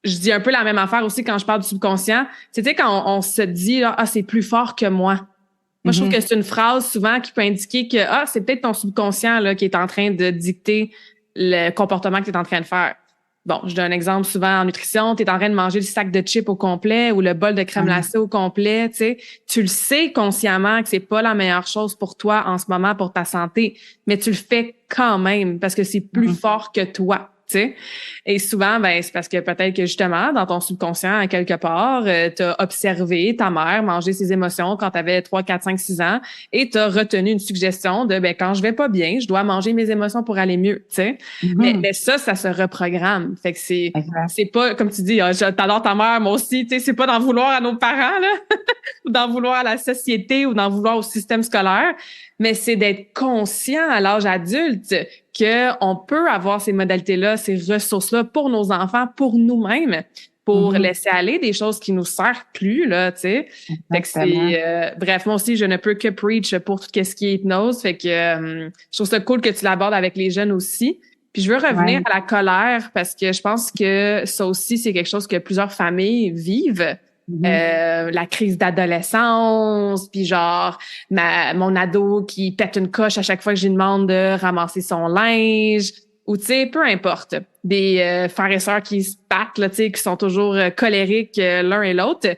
je dis un peu la même affaire aussi quand je parle du subconscient. Tu sais, quand on se dit là, c'est plus fort que moi. Moi, je trouve que c'est une phrase souvent qui peut indiquer que c'est peut-être ton subconscient là qui est en train de dicter le comportement que tu es en train de faire. Bon, je donne un exemple souvent en nutrition, tu es en train de manger le sac de chips au complet ou le bol de crème glacée au complet, tu sais, tu le sais consciemment que c'est pas la meilleure chose pour toi en ce moment pour ta santé, mais tu le fais quand même parce que c'est plus fort que toi. sais. Et souvent, ben, c'est parce que peut-être que justement, dans ton subconscient, à quelque part, t'as observé ta mère manger ses émotions quand t'avais 3, 4, 5, 6 ans et t'as retenu une suggestion de, ben, quand je vais pas bien, je dois manger mes émotions pour aller mieux, tu sais. Mais ça se reprogramme. Fait que c'est pas, comme tu dis, t'adores ta mère, moi aussi, tu sais, c'est pas d'en vouloir à nos parents, là, ou d'en vouloir à la société ou d'en vouloir au système scolaire, mais c'est d'être conscient à l'âge adulte qu'on peut avoir ces modalités-là, ces ressources-là pour nos enfants, pour nous-mêmes, pour laisser aller des choses qui nous servent plus, là, tu sais. Fait que c'est... bref, moi aussi, je ne peux que preach pour tout ce qui est hypnose. Fait que je trouve ça cool que tu l'abordes avec les jeunes aussi. Puis je veux revenir à la colère parce que je pense que ça aussi, c'est quelque chose que plusieurs familles vivent. La crise d'adolescence, puis genre mon ado qui pète une coche à chaque fois que je lui demande de ramasser son linge, ou tu sais, peu importe. Des frères et sœurs qui se battent, là, tu sais, qui sont toujours colériques l'un et l'autre.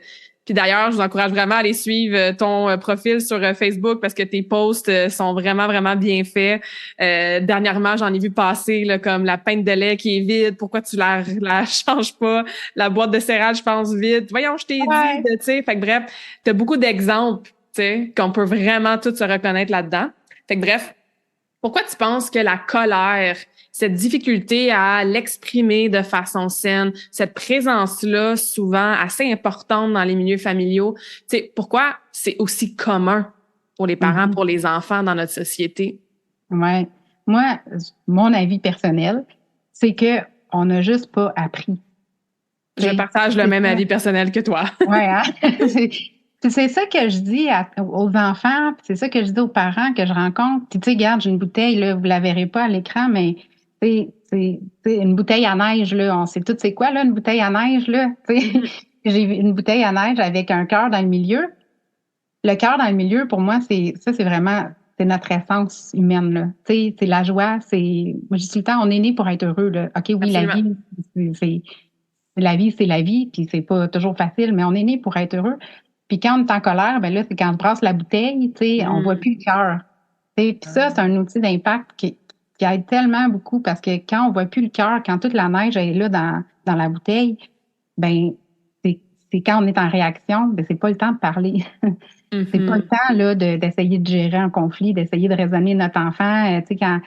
Puis d'ailleurs, je vous encourage vraiment à aller suivre ton profil sur Facebook parce que tes posts sont vraiment, vraiment bien faits. Dernièrement, j'en ai vu passer là, comme la pinte de lait qui est vide. Pourquoi tu la changes pas? La boîte de céréales, je pense, vide. Voyons, je t'ai dit, tu sais. Fait que bref, t'as beaucoup d'exemples, tu sais, qu'on peut vraiment tous se reconnaître là-dedans. Fait que bref, pourquoi tu penses que la colère, cette difficulté à l'exprimer de façon saine, cette présence-là souvent assez importante dans les milieux familiaux, tu sais, pourquoi c'est aussi commun pour les parents, pour les enfants dans notre société? Ouais. Moi, mon avis personnel, c'est que on n'a juste pas appris. Je partage le même avis personnel que toi. Ouais, hein? C'est ça que je dis aux enfants, c'est ça que je dis aux parents que je rencontre. Puis tu sais, regarde, j'ai une bouteille, là, vous la verrez pas à l'écran, mais c'est une bouteille à neige, là. On sait tout c'est quoi, là, une bouteille à neige, là. J'ai une bouteille à neige avec un cœur dans le milieu. Le cœur dans le milieu, pour moi, c'est vraiment notre essence humaine, là. Tu sais, c'est la joie, moi, je dis tout le temps, on est né pour être heureux, là. OK, oui, Absolument. la vie, c'est la vie, puis c'est pas toujours facile, mais on est né pour être heureux. Puis quand on est en colère, ben là, c'est quand on brasse la bouteille, tu sais, on voit plus le cœur. Puis ça, c'est un outil d'impact qui aide tellement beaucoup parce que quand on voit plus le cœur, quand toute la neige est là dans la bouteille, ben c'est quand on est en réaction, ben c'est pas le temps de parler. C'est pas le temps là d'essayer de gérer un conflit, d'essayer de raisonner notre enfant. Tu sais, quand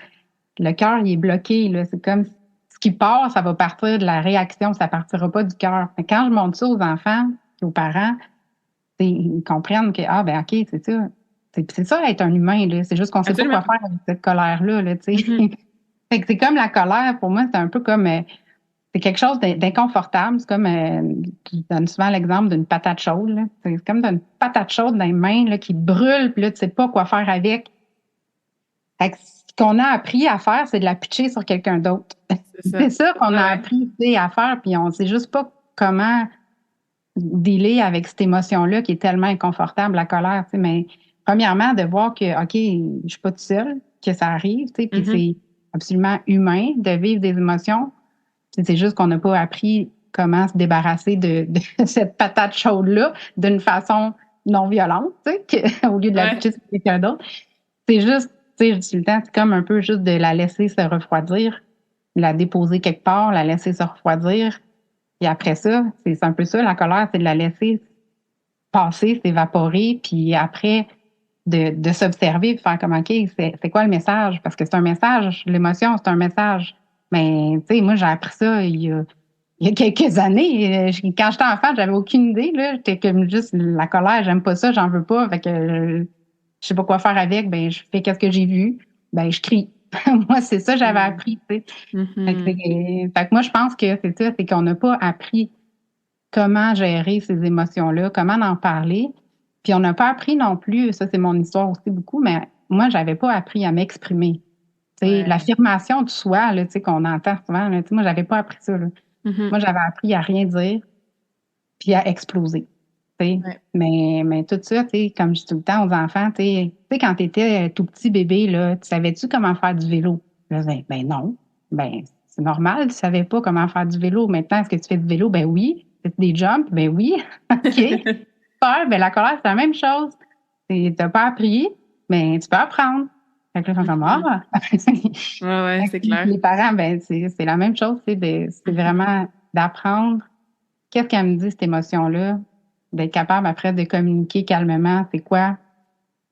le cœur il est bloqué, là, c'est comme ce qui part, ça va partir de la réaction, ça partira pas du cœur. Quand je montre ça aux enfants, aux parents, ils comprennent que, ah, ben, OK, c'est ça. C'est ça, être un humain, là. C'est juste qu'on sait pas quoi faire avec cette colère-là, là, tu sais. Fait que c'est comme la colère, pour moi, c'est un peu comme, c'est quelque chose d'inconfortable. C'est comme, je donne souvent l'exemple d'une patate chaude, là. C'est comme d'une patate chaude dans les mains, là, qui brûle, puis là, tu sais pas quoi faire avec. Fait que ce qu'on a appris à faire, c'est de la pitcher sur quelqu'un d'autre. C'est ça qu'on a appris, tu sais, à faire, puis on sait juste pas comment dealer avec cette émotion-là qui est tellement inconfortable, la colère, tu sais, mais premièrement, de voir que, OK, je suis pas toute seule, que ça arrive, tu sais, puis c'est absolument humain de vivre des émotions. C'est juste qu'on n'a pas appris comment se débarrasser de cette patate chaude-là d'une façon non violente, tu sais, au lieu de la pitcher sur quelqu'un d'autre. C'est juste, tu sais, je dis tout le temps, c'est comme un peu juste de la laisser se refroidir, la déposer quelque part, la laisser se refroidir. Et après ça, c'est un peu ça, la colère, c'est de la laisser passer, s'évaporer, puis après, de s'observer, de faire comme, OK, c'est quoi le message? Parce que c'est un message, l'émotion, c'est un message. Mais, tu sais, moi, j'ai appris ça il y a quelques années. Quand j'étais enfant, j'avais aucune idée, là. J'étais comme juste, la colère, j'aime pas ça, j'en veux pas. Fait que je sais pas quoi faire avec, ben, je fais qu'est-ce que j'ai vu, ben, je crie. Moi, c'est ça que j'avais appris, tu sais. Fait que moi, je pense que c'est ça, c'est qu'on n'a pas appris comment gérer ces émotions-là, comment en parler. Puis on n'a pas appris non plus, ça c'est mon histoire aussi beaucoup, mais moi, j'avais pas appris à m'exprimer. Tu sais, l'affirmation de soi, là, tu sais, qu'on entend souvent, là, tu sais, moi, j'avais pas appris ça, là. Moi, j'avais appris à rien dire puis à exploser. Mais tout ça, tu sais, comme je dis tout le temps aux enfants, tu sais, quand tu étais tout petit bébé, là, tu savais-tu comment faire du vélo? Là, ben non. Ben, c'est normal, tu savais pas comment faire du vélo. Maintenant, est-ce que tu fais du vélo? Ben oui. Tu fais des jumps? Ben oui. OK. Super. Ben la colère, c'est la même chose. Tu n'as pas appris, mais tu peux apprendre. Fait que là, ils sont comme, Ouais, c'est clair. Les parents, ben, c'est la même chose, c'est vraiment d'apprendre qu'est-ce qu'elle me dit, cette émotion-là, d'être capable après de communiquer calmement, c'est quoi,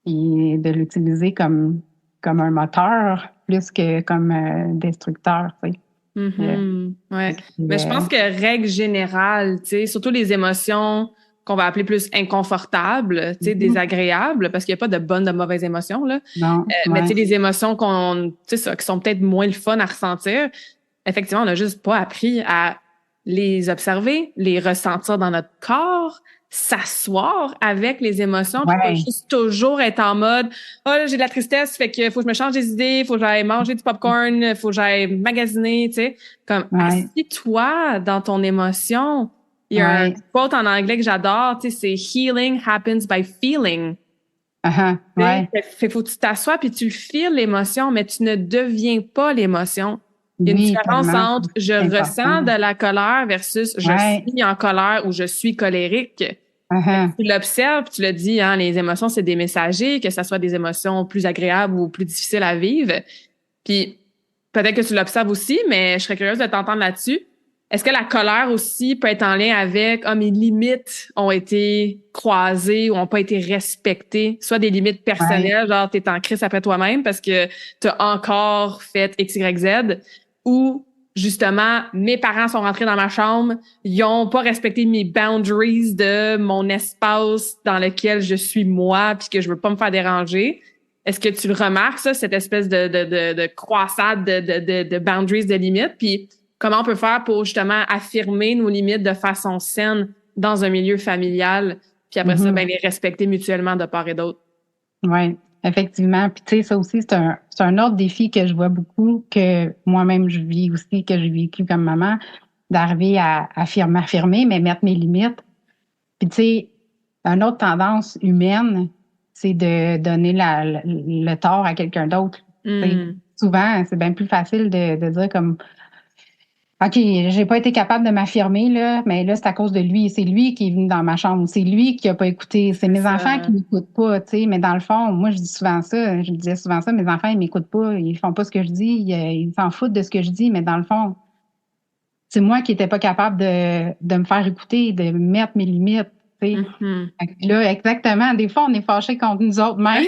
et de l'utiliser comme un moteur plus que comme destructeur, tu sais. Ouais. Mais je pense que règle générale, tu sais, surtout les émotions qu'on va appeler plus inconfortables, tu sais, désagréables, parce qu'il n'y a pas de bonnes, de mauvaises émotions, là. Non, Mais tu sais, ouais. les émotions tu sais, ça, qui sont peut-être moins le fun à ressentir, effectivement, on n'a juste pas appris à les observer, les ressentir dans notre corps, s'asseoir avec les émotions, puis pas Ouais. juste toujours être en mode « Oh, là, j'ai de la tristesse, fait que faut que je me change des idées, faut que j'aille manger du popcorn, faut que j'aille magasiner, tu sais. » Comme, Ouais. assis-toi dans ton émotion. Il y a un Ouais. quote en anglais que j'adore, tu sais, c'est « Healing happens by feeling ». Ouais. Fait faut que tu t'assoies puis tu le feels l'émotion, mais tu ne deviens pas l'émotion. Il y a une Oui, différence tellement, entre je c'est ressens important. de la colère versus je Ouais. suis en colère ou je suis colérique. Tu l'observes, tu le dis, hein, les émotions, c'est des messagers, que ce soit des émotions plus agréables ou plus difficiles à vivre. Puis peut-être que tu l'observes aussi, mais je serais curieuse de t'entendre là-dessus. Est-ce que la colère aussi peut être en lien avec mes limites ont été croisées ou ont pas été respectées, soit des limites Ouais. personnelles, genre t'es en crise après toi-même parce que t'as encore fait X, Y, Z, ou justement mes parents sont rentrés dans ma chambre, ils ont pas respecté mes boundaries de mon espace dans lequel je suis moi puis que je veux pas me faire déranger. Est-ce que tu le remarques, ça, cette espèce de croissade de boundaries, de limites? Puis comment on peut faire pour justement affirmer nos limites de façon saine dans un milieu familial, puis après ça, ben, les respecter mutuellement de part et d'autre? Oui, effectivement. Puis tu sais, ça aussi, c'est un autre défi que je vois beaucoup, que moi-même je vis aussi, que j'ai vécu comme maman, d'arriver à affirmer, mais mettre mes limites. Puis tu sais, une autre tendance humaine, c'est de donner le tort à quelqu'un d'autre. Tu sais, souvent, c'est bien plus facile de dire comme OK, j'ai pas été capable de m'affirmer, là, mais là, c'est à cause de lui. C'est lui qui est venu dans ma chambre. C'est lui qui a pas écouté. C'est mes enfants qui m'écoutent pas, tu sais. Mais dans le fond, moi, je dis souvent ça. Je disais souvent ça. Mes enfants, ils m'écoutent pas. Ils font pas ce que je dis. Ils s'en foutent de ce que je dis. Mais dans le fond, c'est moi qui étais pas capable de me faire écouter, de mettre mes limites, tu sais. Fait que là, exactement. Des fois, on est fâchés contre nous autres mêmes.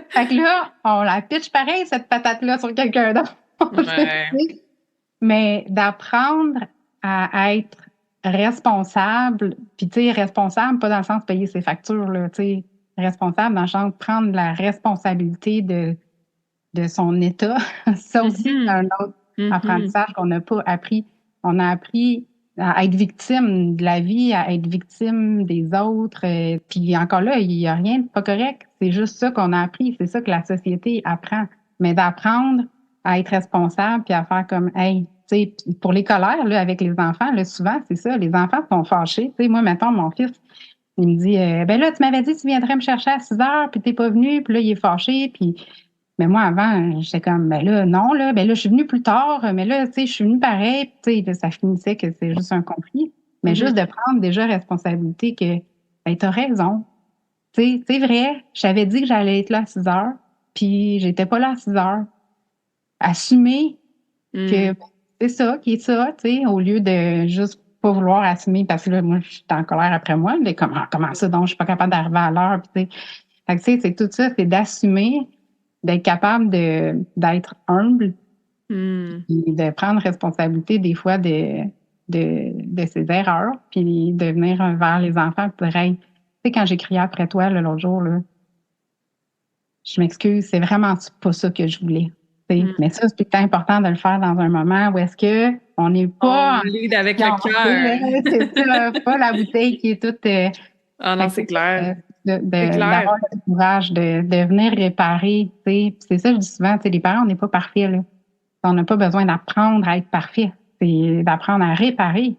Fait que là, on la pitch pareil, cette patate-là, sur quelqu'un d'autre. Ouais. Mais d'apprendre à être responsable, puis tu sais, responsable, pas dans le sens de payer ses factures, là, tu sais, responsable dans le sens de prendre la responsabilité de son état. Ça aussi, c'est un autre apprentissage qu'on n'a pas appris. On a appris à être victime de la vie, à être victime des autres. Puis encore là, il n'y a rien de pas correct. C'est juste ça qu'on a appris. C'est ça que la société apprend. Mais d'apprendre à être responsable puis à faire comme, hey, tu sais, pour les colères, là, avec les enfants, là, souvent, c'est ça. Les enfants sont fâchés. Tu sais, moi, mettons, mon fils, il me dit, ben là, tu m'avais dit que tu viendrais me chercher à 6 heures, puis t'es pas venu, puis là, il est fâché, puis mais moi, avant, j'étais comme, ben là, non, là, ben là, je suis venue plus tard, mais là, tu sais, je suis venue pareil, tu sais, ça finissait que c'est juste un conflit. Mais juste de prendre déjà responsabilité que, ben, t'as raison. Tu sais, c'est vrai, je t'avais dit que j'allais être là à 6 heures, puis j'étais pas là à 6 heures. Assumer que c'est ça, qui est ça, tu sais, au lieu de juste pas vouloir assumer, parce que là, moi, je suis en colère après moi, mais comment ça, donc, je suis pas capable d'arriver à l'heure, puis tu sais. Fait que, tu sais, c'est tout ça, c'est d'assumer, d'être capable d'être humble et de prendre responsabilité des fois de ses erreurs, puis de venir vers les enfants et dire, hey, tu sais, quand j'ai crié après toi l'autre jour, là, je m'excuse, c'est vraiment pas ça que je voulais. Mais ça, c'est tout le temps important de le faire dans un moment où est-ce que on n'est pas On lead avec le cœur. c'est ça, pas la bouteille qui est toute Ah non, c'est clair. C'est clair. d'avoir le courage de venir réparer, tu sais. C'est ça, je dis souvent, tu sais, les parents, on n'est pas parfaits, là. On n'a pas besoin d'apprendre à être parfait. C'est d'apprendre à réparer.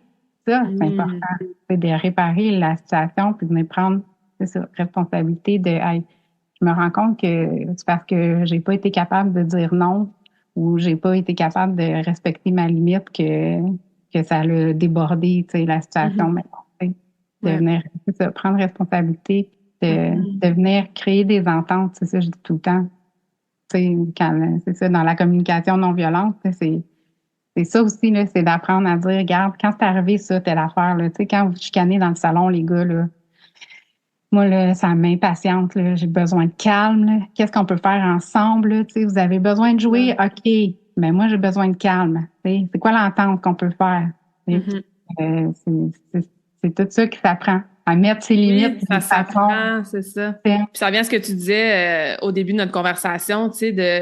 Ça, c'est important. C'est de réparer la situation puis de venir prendre, c'est ça, responsabilité de, hey, je me rends compte que c'est parce que j'ai pas été capable de dire non ou j'ai pas été capable de respecter ma limite que ça a débordé, tu sais, la situation. Mais bon, de venir prendre responsabilité, de venir créer des ententes, c'est ça, je dis tout le temps. sais, c'est ça, dans la communication non violente, c'est ça aussi, là, c'est d'apprendre à dire, regarde, quand c'est arrivé ça, telle affaire, là, tu sais, quand vous chicanez dans le salon, les gars, là, moi, là, ça m'impatiente, là, j'ai besoin de calme, là. Qu'est-ce qu'on peut faire ensemble, là, tu sais, vous avez besoin de jouer, OK, mais moi, j'ai besoin de calme, tu sais, c'est quoi l'entente qu'on peut faire? C'est tout ça qui s'apprend, à mettre ses limites. Oui, ça s'apprend, c'est ça. Puis ça revient à ce que tu disais au début de notre conversation, tu sais, de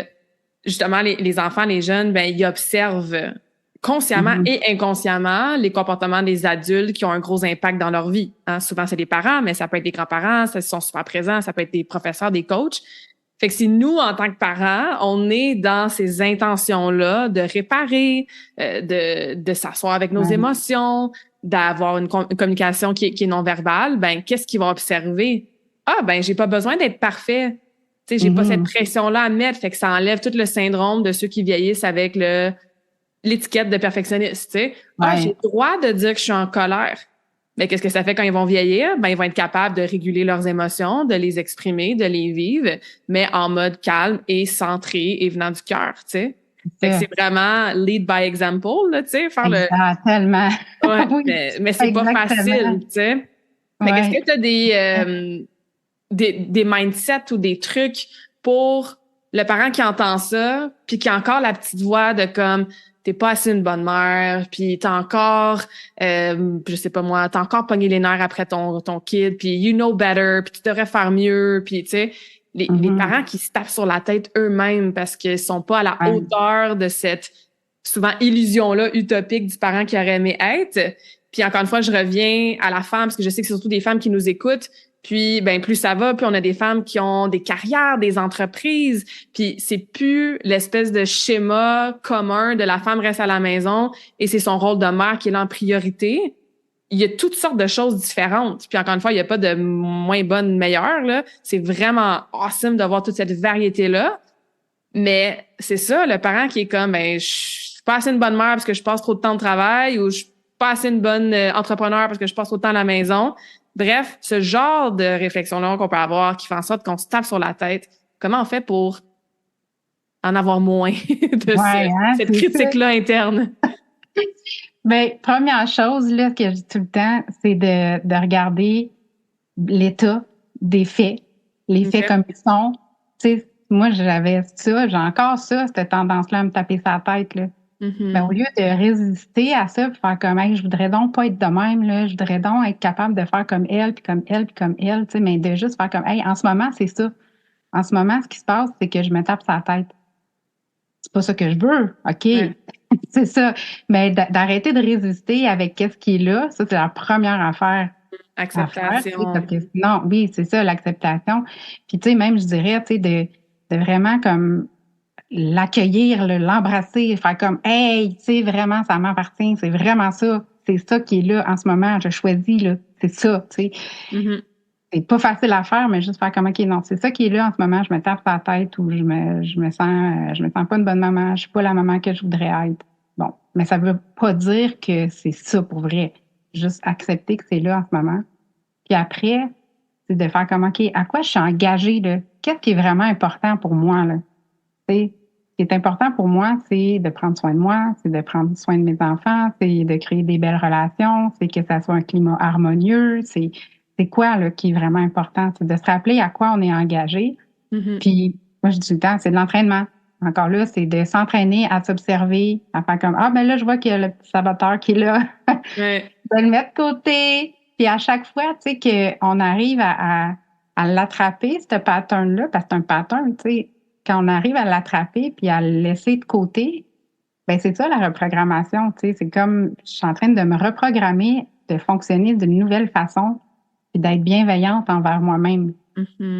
justement les enfants, les jeunes, ben ils observent consciemment et inconsciemment les comportements des adultes qui ont un gros impact dans leur vie. Hein? Souvent, c'est les parents, mais ça peut être des grands-parents, ça sont super présents, ça peut être des professeurs, des coachs. Fait que si nous, en tant que parents, on est dans ces intentions-là de réparer, de s'asseoir avec nos émotions, d'avoir une communication qui est non-verbale, ben qu'est-ce qu'ils vont observer? Ah, ben j'ai pas besoin d'être parfait. Tu sais, j'ai pas cette pression-là à mettre, fait que ça enlève tout le syndrome de ceux qui vieillissent avec l'étiquette de perfectionniste, tu sais. Ah, j'ai le droit de dire que je suis en colère. Mais qu'est-ce que ça fait quand ils vont vieillir? Ben, ils vont être capables de réguler leurs émotions, de les exprimer, de les vivre, mais en mode calme et centré et venant du cœur, tu sais. Fait que c'est vraiment lead by example, là, tu sais, faire tellement. Ouais, Oui, mais c'est pas facile, tu sais. Fait qu'est-ce que tu as des mindsets ou des trucs pour le parent qui entend ça, puis qui a encore la petite voix de comme t'es pas assez une bonne mère, puis t'as encore je sais pas moi, t'as encore pogné les nerfs après ton kid, puis you know better, puis tu devrais faire mieux, puis tu sais les parents qui se tapent sur la tête eux-mêmes parce qu'ils sont pas à la hauteur de cette souvent illusion-là utopique du parent qui aurait aimé être. Puis encore une fois, je reviens à la femme parce que je sais que c'est surtout des femmes qui nous écoutent. Puis, ben plus ça va, puis on a des femmes qui ont des carrières, des entreprises, puis c'est plus l'espèce de schéma commun de la femme reste à la maison et c'est son rôle de mère qui est là en priorité. Il y a toutes sortes de choses différentes. Puis encore une fois, il n'y a pas de moins bonne, meilleure, là. C'est vraiment awesome d'avoir toute cette variété-là. Mais c'est ça, le parent qui est comme, ben, je suis pas assez une bonne mère parce que je passe trop de temps de travail ou je suis pas assez une bonne entrepreneur parce que je passe trop de temps à la maison. Bref, ce genre de réflexion-là qu'on peut avoir qui fait en sorte qu'on se tape sur la tête, comment on fait pour en avoir moins de cette critique-là interne? Bien, première chose là, que je dis tout le temps, c'est de regarder l'état des faits, les faits comme ils sont. Tu sais, moi, j'avais ça, j'ai encore ça, cette tendance-là à me taper sa tête, là. Ben, au lieu de résister à ça, puis faire comme, hey, je voudrais donc pas être de même, là, je voudrais donc être capable de faire comme elle, puis comme elle, puis comme elle, tu sais, mais de juste faire comme, hey, en ce moment, c'est ça. En ce moment, ce qui se passe, c'est que je me tape sa tête. C'est pas ça que je veux, OK? C'est ça. Mais d'arrêter de résister avec qu'est-ce qui est là, ça, c'est la première affaire. Acceptation. Parce que sinon, oui, c'est ça, l'acceptation. Puis, tu sais, même, je dirais, tu sais, de vraiment comme l'accueillir, l'embrasser, faire comme hey, tu sais, vraiment, ça m'appartient, c'est vraiment ça. C'est ça qui est là en ce moment, je choisis, là. C'est ça, tu sais. C'est pas facile à faire, mais juste faire comme OK, non, c'est ça qui est là en ce moment, je me tape la tête ou je me sens pas une bonne maman, je suis pas la maman que je voudrais être. Bon, mais ça veut pas dire que c'est ça pour vrai. Juste accepter que c'est là en ce moment. Puis après, c'est de faire comme OK, à quoi je suis engagée, là? Qu'est-ce qui est vraiment important pour moi, là? Tu sais, ce qui est important pour moi, c'est de prendre soin de moi, c'est de prendre soin de mes enfants, c'est de créer des belles relations, c'est que ça soit un climat harmonieux, c'est quoi là, qui est vraiment important? C'est de se rappeler à quoi on est engagé. Puis, moi, je dis tout le temps, c'est de l'entraînement. Encore là, c'est de s'entraîner à s'observer, à faire comme, ah, ben là, je vois qu'il y a le petit saboteur qui est là. De le mettre de côté. Puis à chaque fois, tu sais, qu'on arrive à l'attraper, ce pattern-là, parce que c'est un pattern, tu sais, quand on arrive à l'attraper puis à le laisser de côté, ben c'est ça la reprogrammation, tu sais. C'est comme, je suis en train de me reprogrammer, de fonctionner d'une nouvelle façon puis d'être bienveillante envers moi-même.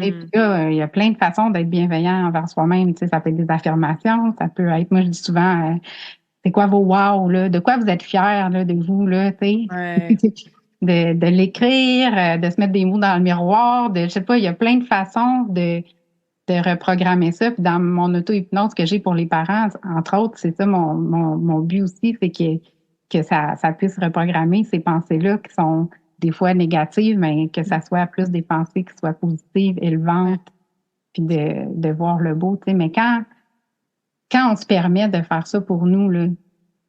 Et puis là, il y a plein de façons d'être bienveillant envers soi-même. Tu sais, ça peut être des affirmations, ça peut être, moi je dis souvent, c'est quoi vos wow, là? De quoi vous êtes fiers là, de vous, là, tu sais? De l'écrire, de se mettre des mots dans le miroir, je sais pas, il y a plein de façons de reprogrammer ça. Puis dans mon auto-hypnose que j'ai pour les parents, entre autres, c'est ça mon but aussi, c'est que ça puisse reprogrammer ces pensées-là qui sont des fois négatives, mais que ça soit plus des pensées qui soient positives, élevantes, puis de voir le beau, tu sais. Mais quand on se permet de faire ça pour nous, là,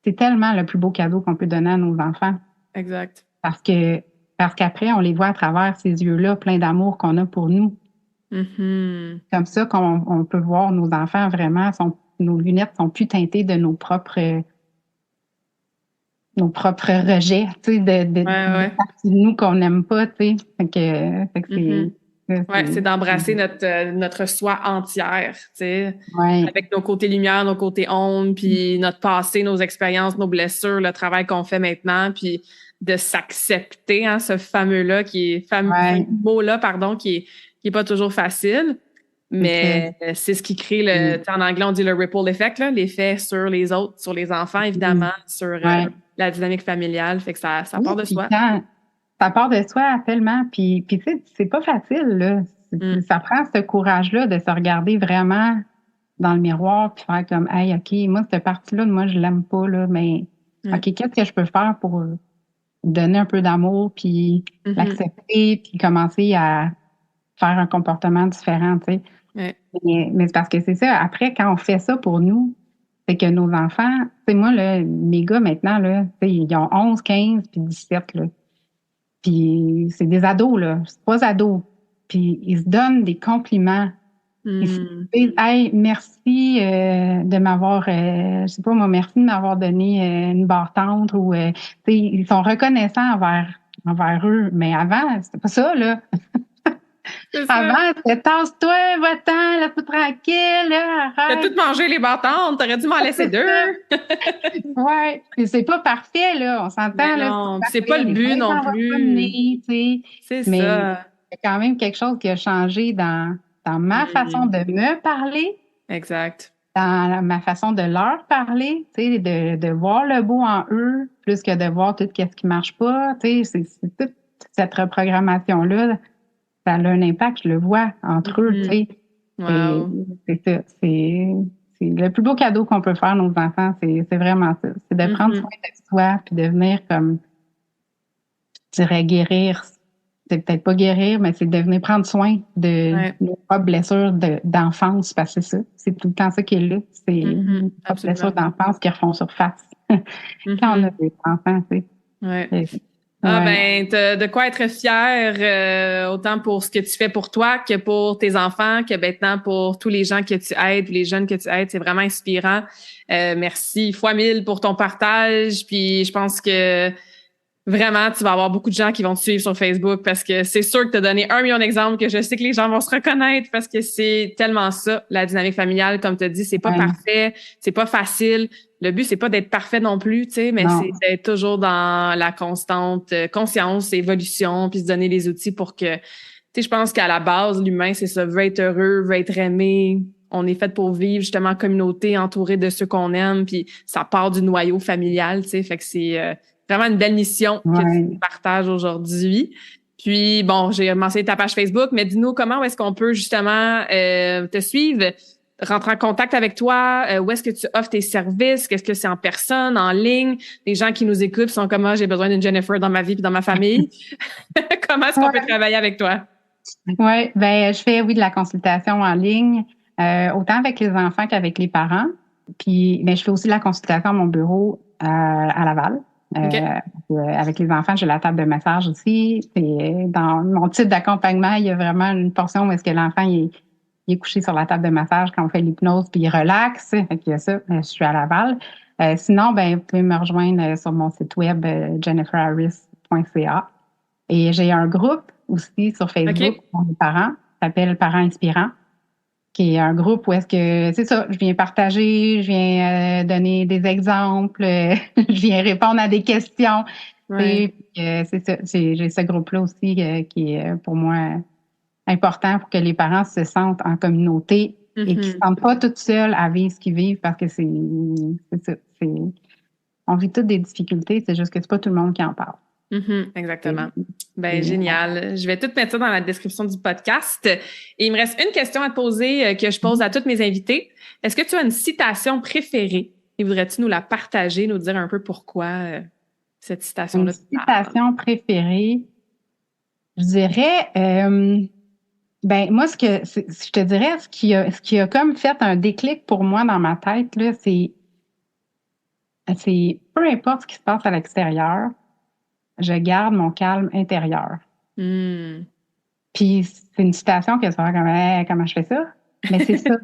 c'est tellement le plus beau cadeau qu'on peut donner à nos enfants. Exact. Parce qu'après, on les voit à travers ces yeux-là, pleins d'amour qu'on a pour nous. Mm-hmm. Comme ça qu'on peut voir nos enfants vraiment, nos lunettes sont plus teintées de nos propres rejets, tu sais, de parties de nous qu'on n'aime pas, tu sais. Fait que Mm-hmm. C'est d'embrasser notre soi entière, tu sais, avec nos côtés lumière, nos côtés ombre, puis notre passé, nos expériences, nos blessures, le travail qu'on fait maintenant, puis de s'accepter, hein, ce fameux-là mot-là, pardon, qui est pas toujours facile, mais c'est ce qui crée en anglais, on dit le ripple effect, là, l'effet sur les autres, sur les enfants, évidemment, sur la dynamique familiale, fait que ça part de soi. Ça part de soi tellement, puis tu sais, c'est pas facile, là. Ça prend ce courage-là de se regarder vraiment dans le miroir puis faire comme, hey, OK, moi, cette partie-là, moi, je l'aime pas, là, mais OK, qu'est-ce que je peux faire pour donner un peu d'amour puis l'accepter puis commencer à faire un comportement différent, tu sais. Mais c'est parce que c'est ça, après, quand on fait ça pour nous, c'est que nos enfants, tu sais, moi, là, mes gars, maintenant, là, tu sais, ils ont 11, 15 puis 17, là. Puis c'est des ados, là. C'est 3 ados. Puis ils se donnent des compliments. Ils se disent, hey, merci de m'avoir, je sais pas moi, merci de m'avoir donné une barre tendre ou, tu sais, ils sont reconnaissants envers eux. Mais avant, c'était pas ça, là. Avant, c'était tasse-toi, va-t'en, laisse-moi tranquille, là, arrête. T'as tout mangé les barres tendres, t'aurais dû m'en laisser 2. Ouais, puis c'est pas parfait, là, on s'entend, là. Non, c'est pas le but non plus. C'est mais ça. il y a quand même quelque chose qui a changé dans ma façon de me parler. Exact. Dans ma façon de leur parler, tu sais, de voir le beau en eux, plus que de voir tout ce qui marche pas, tu sais, c'est toute cette reprogrammation-là, ça a un impact, je le vois entre eux, tu sais. Wow. C'est ça, c'est le plus beau cadeau qu'on peut faire à nos enfants, c'est vraiment ça. C'est de prendre soin de soi, puis de venir comme, je dirais, guérir. C'est peut-être pas guérir, mais c'est de venir prendre soin de nos propres blessures d'enfance, parce que c'est ça. C'est tout le temps ça qui est là. C'est nos propres blessures d'enfance qui refont surface quand on a des enfants, tu sais. T'as de quoi être fier, autant pour ce que tu fais pour toi que pour tes enfants, que maintenant pour tous les gens que tu aides, les jeunes que tu aides. C'est vraiment inspirant. Merci fois 1000 pour ton partage. Puis je pense que vraiment, tu vas avoir beaucoup de gens qui vont te suivre sur Facebook parce que c'est sûr que tu as donné 1 million d'exemples que je sais que les gens vont se reconnaître parce que c'est tellement ça, la dynamique familiale. Comme tu as dit, c'est pas parfait, c'est pas facile. Le but, c'est pas d'être parfait non plus, tu sais, mais c'est d'être toujours dans la constante conscience, évolution, puis se donner les outils pour que, tu sais, je pense qu'à la base, l'humain, c'est ça, veut être heureux, veut être aimé. On est fait pour vivre justement en communauté, entouré de ceux qu'on aime, puis ça part du noyau familial, tu sais, fait que c'est vraiment une belle mission que tu partages aujourd'hui. Puis, bon, j'ai mentionné ta page Facebook, mais dis-nous comment est-ce qu'on peut justement te suivre, rentrer en contact avec toi, où est-ce que tu offres tes services, qu'est-ce que c'est en personne, en ligne, les gens qui nous écoutent sont comme moi, j'ai besoin d'une Jennifer dans ma vie puis dans ma famille. Comment est-ce qu'on peut travailler avec toi? Oui, je fais, de la consultation en ligne, autant avec les enfants qu'avec les parents. Puis, je fais aussi de la consultation à mon bureau à Laval. Avec les enfants, j'ai la table de massage aussi. Dans mon type d'accompagnement, il y a vraiment une portion où est-ce que l'enfant il est couché sur la table de massage quand on fait l'hypnose, puis il relaxe. Fait qu'il y a ça. Je suis à Laval. Sinon, vous pouvez me rejoindre sur mon site web jenniferharris.ca. Et j'ai un groupe aussi sur Facebook pour les parents, ça s'appelle Parents Inspirants, qui est un groupe où est-ce que, c'est ça, je viens partager, je viens donner des exemples, je viens répondre à des questions. C'est ça, j'ai ce groupe-là aussi qui est pour moi important pour que les parents se sentent en communauté et qu'ils ne se sentent pas toutes seules à vivre ce qu'ils vivent parce que c'est ça. On vit toutes des difficultés, c'est juste que c'est pas tout le monde qui en parle. Exactement. Génial. Je vais tout mettre ça dans la description du podcast. Et il me reste une question à te poser que je pose à toutes mes invités. Est-ce que tu as une citation préférée et voudrais-tu nous la partager, nous dire un peu pourquoi cette citation-là? Une citation préférée, je dirais Ben moi, je te dirais, ce qui a comme fait un déclic pour moi dans ma tête, là, c'est peu importe ce qui se passe à l'extérieur, je garde mon calme intérieur. Puis c'est une citation qui va se faire comme hey, comment je fais ça? Mais c'est ça.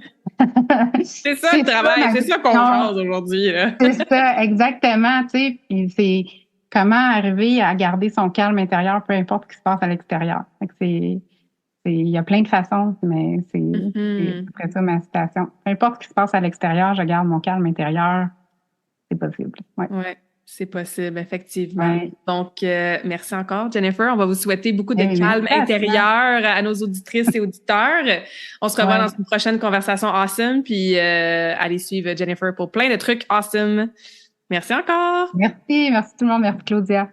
C'est ça le travail, c'est ça qu'on jase aujourd'hui. C'est ça, exactement. Tu sais, puis c'est comment arriver à garder son calme intérieur, peu importe ce qui se passe à l'extérieur. Il y a plein de façons, mais c'est après ça ma citation. Peu importe ce qui se passe à l'extérieur, je garde mon calme intérieur. C'est possible. Ouais. Ouais, c'est possible, effectivement. Ouais. Donc, merci encore, Jennifer. On va vous souhaiter beaucoup de calme intérieur à nos auditrices et auditeurs. On se revoit dans une prochaine conversation awesome, puis allez suivre Jennifer pour plein de trucs awesome. Merci encore. Merci tout le monde. Merci, Claudia.